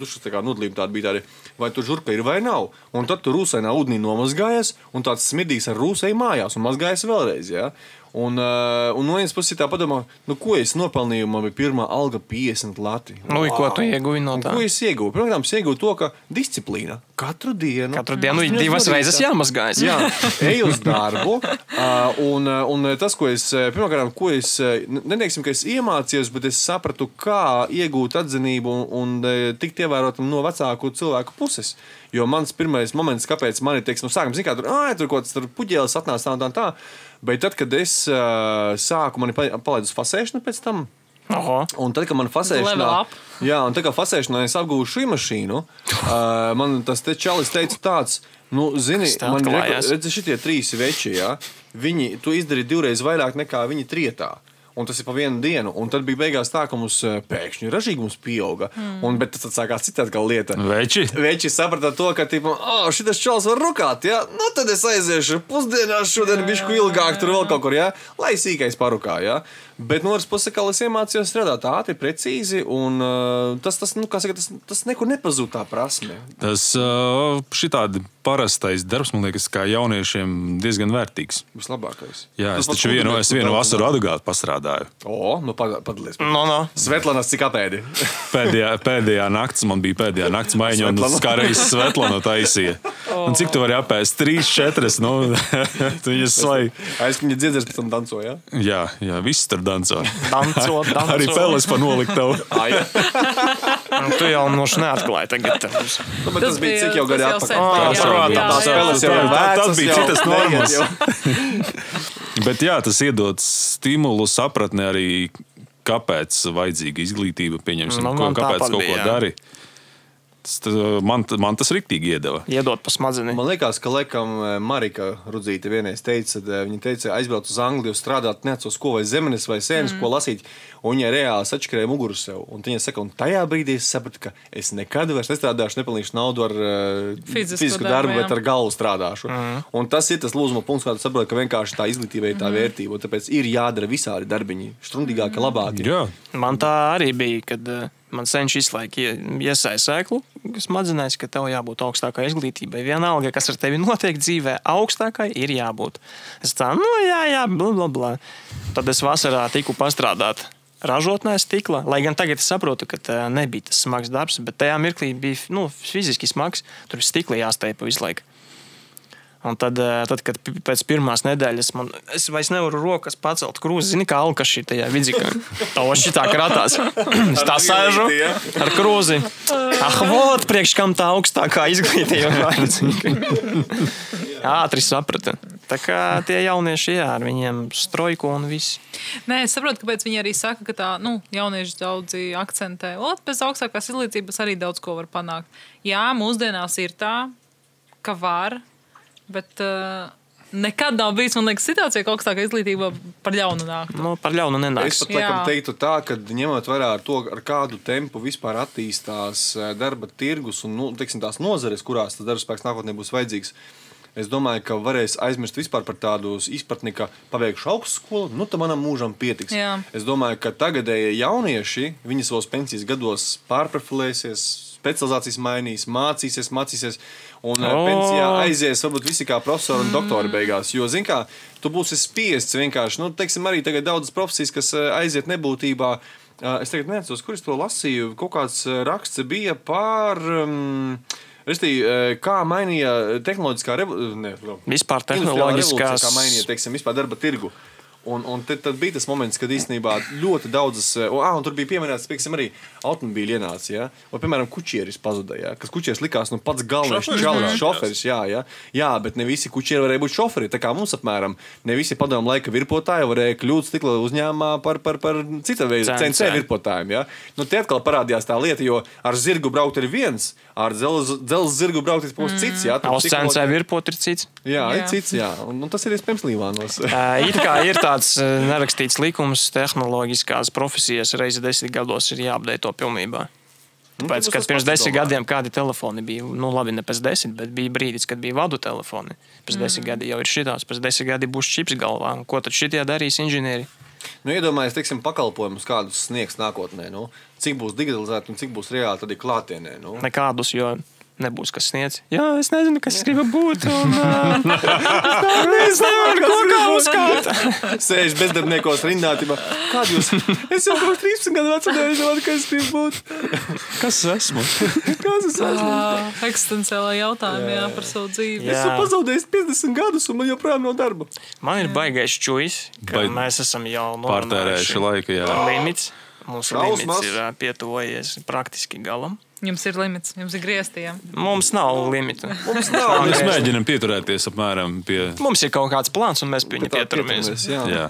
dušas tā kā nudlība tāda bija tādi, vai tur žurka ir vai nav. Un tad tu rūsainā ūdenī nomazgājies, un tāds smidīgs ar rūsēju mājās, un mazgājies vēlreiz, jā. Un no vienas puses tā padomā, ko es nopelnīju, man bija pirmā alga 50 lati. Ko tu ieguvi no tā? Ko es ieguvu? Pirmkārt, es ieguvu to, ka disciplīna. Katru dienu 2 reizes jāmazgājas. Jā, eju uz darbu. Un tas, ko es pirmkārt, neteiksim, ka es iemācījos, bet es sapratu, kā iegūt atzinību un tikt ievērotam no vecāku cilvēku puses. Jo mans pirmais moments, kāpēc man ir, teiksim, sākam, zin kā, tur kaut kāds puģēlis atnāca tā. Bet tad, kad es sāku, mani palaid uz fasēšanu pēc tam. Un tad, kad man fasēšanā es apgūvu šī mašīnu, man tas te čalis teica tāds, zini, man redzi šitie 3 veči, ja? Tu izdarīji 2 reizes vairāk nekā viņi trietā. Un tas ir pa vienu dienu. Un tad bija beigās tā, ka mums pēkšņi ražīgums pieauga. Bet tas sākās citā lieta. Veči saprata to, ka šitas čals var rukāt, ja? Tad es aiziešu pusdienās šodien bišku ilgāk tur vēl kaut kur, ja? Lai sīkais parukā, ja? Bet no otras puses, kā es iemācījos strādāt ātri, precīzi, un tas nekur nepazūd tā prasme. Tas šitādi parastais darbs, man liekas, kā jauniešiem diezgan vērtīgs. Vislabākais. Jā, es taču vienu vasaru Adugātu pastrādāju. Padalies. Svetlanas cik apēdi? Pēdējā nakts, man bija pēdējā nakts maiņa, un skārējis Svetlana taisīja. Un cik tu vari apēst? 3, 4, tu viņas slai. Aizskaņa dziedzers pēc tam dancoja, ja? Jā, viss tur danco. Arī peles pa noliktavu. Tu jau noši neatklāji tagad. Tas bija cik jau gadi atpakaļ. Tās peles jau ir vecas. Tas bija citas normas. Bet jā, tas iedod stimulu sapratni arī, kāpēc vajadzīga izglītība, pieņemsim, kāpēc kaut ko dari. Man tas riktīgi iedeva. Iedot pa smadzeni. Man liekas, ka laikam Marika Rudzīte vienreiz teica, viņa teica, aizbrauc uz Angliju strādāt neatceros ko vai zemenes vai sēnes, ko lasīt, un viņa reāli sačakarēja muguru sev. Un viņa saka, un tajā brīdī es sapratu, ka es nekad vairs nestrādāšu, nepelnīšu naudu ar fizisku darbu, bet ar galvu strādāšu. Un tas ir tas lūzuma punkts, kā tu saproti, ka vienkārši tā izglītība ir tā vērtība, un tāpēc ir jādara visādi darbiņi, štrundīgāki, labāki. Jā. Man tā arī bija, kad man senči izlaika iesāja sēklu, smadzenēs, ka tev jābūt augstākai izglītībai. Vienalga, kas ar tevi notiek dzīvē, augstākai ir jābūt. Es tā, jā, blablabla. Tad es vasarā tiku pastrādāt ražotnē stikla, lai gan tagad es saprotu, ka nebija tas smags darbs, bet tajā mirklī bija fiziski smags, tur ir stikla jāsteipa visu laiku. Un tad, kad pēc pirmās nedēļas es vairs nevaru rokas pacelt krūzi, zini, kā alkaši tajā vidzikā. Tā šitā kratās. Es tā sēžu ar krūzi. Vot, priekš kam tā augstākā izglītība. Ātri saprata. Tā kā tie jaunieši, ar viņiem strojku un viss. Nē, es saprotu, kāpēc viņi arī saka, ka tā, jaunieši daudzi akcentē. Bez augstākās izglītības arī daudz ko var panākt. Jā, mūsdienās ir tā, ka var. Bet nekad nav bijis, man liekas, situācija, ka augstākā izglītība par ļaunu nāk. Nu, par ļaunu Es nenāks. pat laikam teiktu tā, ka ņemot vērā ar to, ar kādu tempu vispār attīstās darba tirgus un, teiksim, tās nozares, kurās tas darba spēks nākotnē būs vajadzīgs, es domāju, ka varēs aizmirst vispār par tādu izpratni, ka paveikšu augstskolu, tad manam mūžam pietiks. Jā. Es domāju, ka tagadējie jaunieši, viņi savos pensijas gados pārprofilēsies, specializācijas mainīs, mācīsies, un pensijā aizies varbūt visi kā profesori un doktori beigās. Jo, zin kā, tu būsi spiests vienkārši, teiksim, arī tagad daudzas profesijas, kas aiziet nebūtībā. Es tagad neatceros, kur es to lasīju, kaut kāds raksts bija par... kā mainīja tehnoloģiskā revolūcija? Vispār tehnoloģiskās... Kā mainīja, teiksim, vispār darba tirgu. Un tad bija tas moments, kad īstenībā ļoti daudzas, un tur bija pieminēts, pieksim, arī automobīļi ienāca, ja? Vai, piemēram, kučieris pazuda, ja? Kas kučieris likās, pats galvenais šoferis, jā, bet ne visi kučieri varēja būt šoferi, tā kā mums apmēram, ne visi padomu laika virpotāji varēja kļūt stikla uzņēmumā par cita veida CNC virpotājiem, ja? Te atkal parādījās tā lieta, jo ar zirgu braukt ir viens, ar dzelzs zirgu braukt ir pēc cits, jā? Uz CNC virpot ir cits. Jā, ir cits, jā, un tas ir iespējams Līvānos. Ir tāds nerakstīts likums, tehnoloģiskās profesijas reizi 10 gados ir jāapdeito pilnībā. Tāpēc, kad pirms 10 gadiem kādi telefoni bija, labi, ne pēc 10, bet bija brīdis, kad bija vadu telefoni. Pēc 10 gadi jau ir šitās, pēc 10 gadi būs čips galvā. Un ko tad šitie darīs inženieri? Iedomājies, teiksim, pakalpojumus, kādus sniegs nākotnē, cik būs digitalizēti un cik būs reāli tad ir klātienē. Nekādus, jo nebūs kas sniedz. Jā, es nezinu, kas es gribu būt. Un, es nevaru ko kā uzkāpt. Sēž bezdarbniekos rindātībā. Kādi jūs? Es jau kaut 13 gadu vecu nevienu, kas es gribu būt. Kas esmu? Eksistenciālā jautājuma, jā, par savu dzīvi. Es esmu pazaudējis 50 gadus un man joprojām nav darba. Man ir baigais čujs, ka mēs esam jau pārtērējuši laiku, jā. Limits. Mūsu limits ir pietuvojies praktiski galam. Jums ir limits, jums ir grieztiem. Mums nav limita. Mēs mēģinām pieturēties apmēram pie... Mums ir kaut kāds plāns, un mēs pie viņa pieturamies. Jā.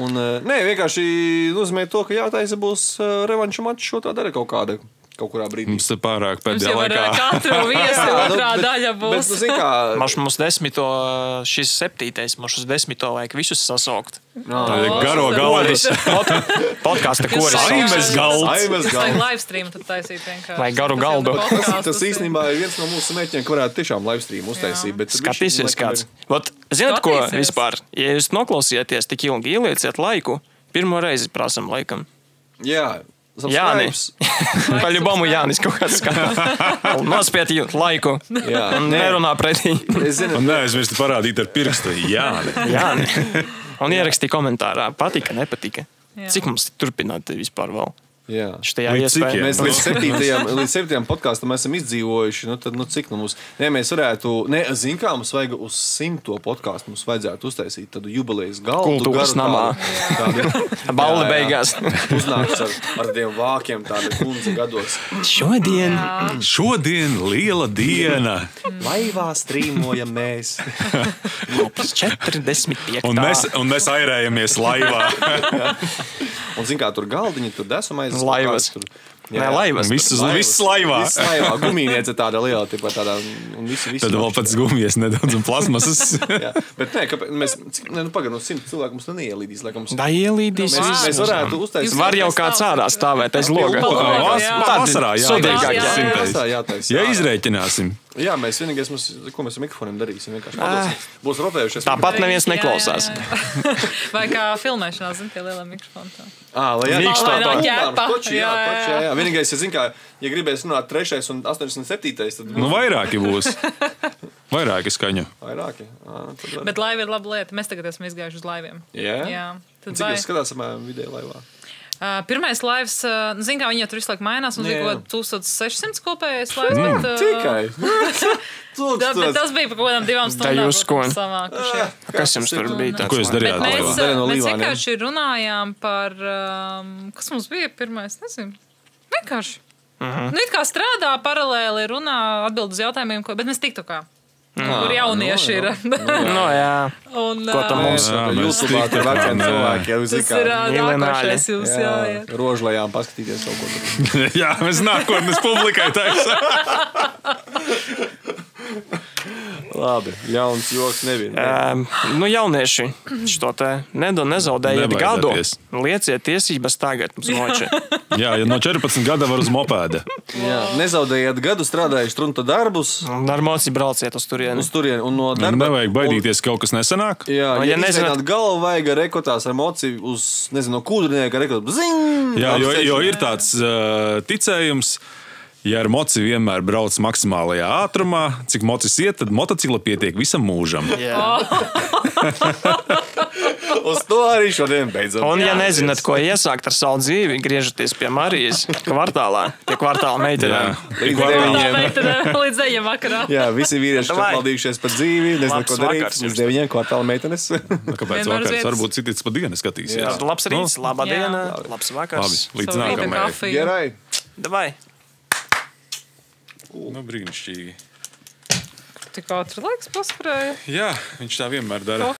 Un, vienkārši nozīmē to, ka jātaisa būs revanšu mačs šo tā dara kaut kurā brīdī. Mums te pārāk pēdējā laikā. Katru viesi otrā daļa būs. Mums 10. šis 7. mums 10. vajag visus sasaukt. Garo galdas. Podkāsta koris. Aimes galds. Tas vajag live streamu tad taisīt vienkārši. Vai garu galdu. Tas īstenībā ir viens no mūsu mērķiem, ka varētu tiešām live streamu uztaisīt. Skatīsies kāds. Zināt ko vispār? Ja jūs noklausieties tik ilgi, ielieciet laiku, pirmo reizi prasam laikam. Jā. Jānis. Paļubomu Jānis kaut kāds skatā. Nospiet laiku. Un nerunā pretī. Un neaizmirsti parādīt ar pirkstu. Jāni. Un ierakstīt komentārā. Patika, nepatika. Cik mums turpināt vispār vēl? Jā. Mēs līdz 7. podkāstam esam izdzīvojuši. Tad cik mums? Mēs varētu, zin kā, mums vajag uz 100. podkāstu mums vajadzētu uztaisīt tādu jubilejas galdu. Kultūras namā. Balda beigās. Uznāks ar tiem vākiem tāda kundze gados. Šodien liela diena. Laivā strīmojam mēs. 45. Un mēs airējamies laivā. Un zin kā, tur galdiņi, tur desumais. Laivas. Nē, laivas. Viss laivā. Viss laivā. Gumīniece tāda liela, tipā tādā. Tad vēl pēc gumijas nedaudz un plasmasas. Jā, bet nē, kāpēc mēs, pagaidām, 100 cilvēku mums neielīdīs, laikam. Da ielīdīs. Mēs varētu uztaisīt. Var jau kāds ārā stāvēt aiz loga. Vasarā jātaisa. Ja izrēķināsim. Jā, mēs vienīgais, ko mēs ar mikrofoniem darīsim, vienkārši padosim. Būs rotējušies. Tāpat neviens neklausās. Vai kā filmēšanā, zin, tie lielie mikrofoni tā. Jā, vienīgais, ja gribēs runāt 3. un 87. tad... Vairāki būs. Vairāki skaņu. Vairāki? Bet laiva ir laba lieta. Mēs tagad esam izgājuši uz laiviem. Jā? Cik jūs skatās vidēji laivā? Pirmais laivs, zin kā, viņi jau tur visu laiku mainās, mums bija 1600 kopējais laivs, bet... Tikai? Bet tas bija pa kaut kādām 2 stundām savākuši. Kas jums tur bija tāds? Ko jūs darījāt? Mēs vienkārši runājām par... Kas mums bija pirmais? Nezinu. Vienkārši. It kā strādā, paralēli runā, atbild uz jautājumiem, bet mēs tiktu kā. Kur jaunieši ir. Jā. Ko tam mums YouTube'ā tur veciem cilvēkiem. Tas ir nākošais jums, jā. Rožlajām paskatīties kaut ko. Jā, mēs nākotnes publikai taisa. Labi, jauns joks nebija. Nu, jaunieši, šo te nezaudējiet gadu. Nebaidieties. Lieciet tiesības tagad. Jā, ja no 14 gada var uz mopēda. Jā, nezaudējiet gadu, strādājuši trunta darbus. Ar moci brauciet uz turieni. Uz turieni un no darba. Nevajag baidīties, ka kaut kas nesanāk. Jā, Un, ja nezināt, nezināt galvu, vajag rekotās ar moci uz, nezinu, kūdrinieka rekotās. Zing! Jā, jo ir tāds ticējums, ja ar moci vienmēr brauc maksimālajā ātrumā, cik mocis iet, tad motocikla pietiek visam mūžam. Uz to arī šodien beidzam. Un, ja nezināt, ko iesākt ar savu dzīvi, griežaties pie Marijas kvartālā, pie kvartāla meitenēm. Līdz 9 vakarā. Jā, visi vīrieši Davai. paldījušies par dzīvi, nezinu, Labs ko darīt. vakars Uz jums. 9 kvartāla meitenes. Kāpēc Vienmēr uz vakars? vietas. Varbūt citits pa dienu skatīsies. Tad labs rīts, laba Jā. diena, labs vakars. Labi, līdz Savu rīta nākamajai. kafiju. Gerai. Davai. Nu, brīnišķīgi. Tik ātri laiks paskrēja. Jā, viņš tā vienmēr dara.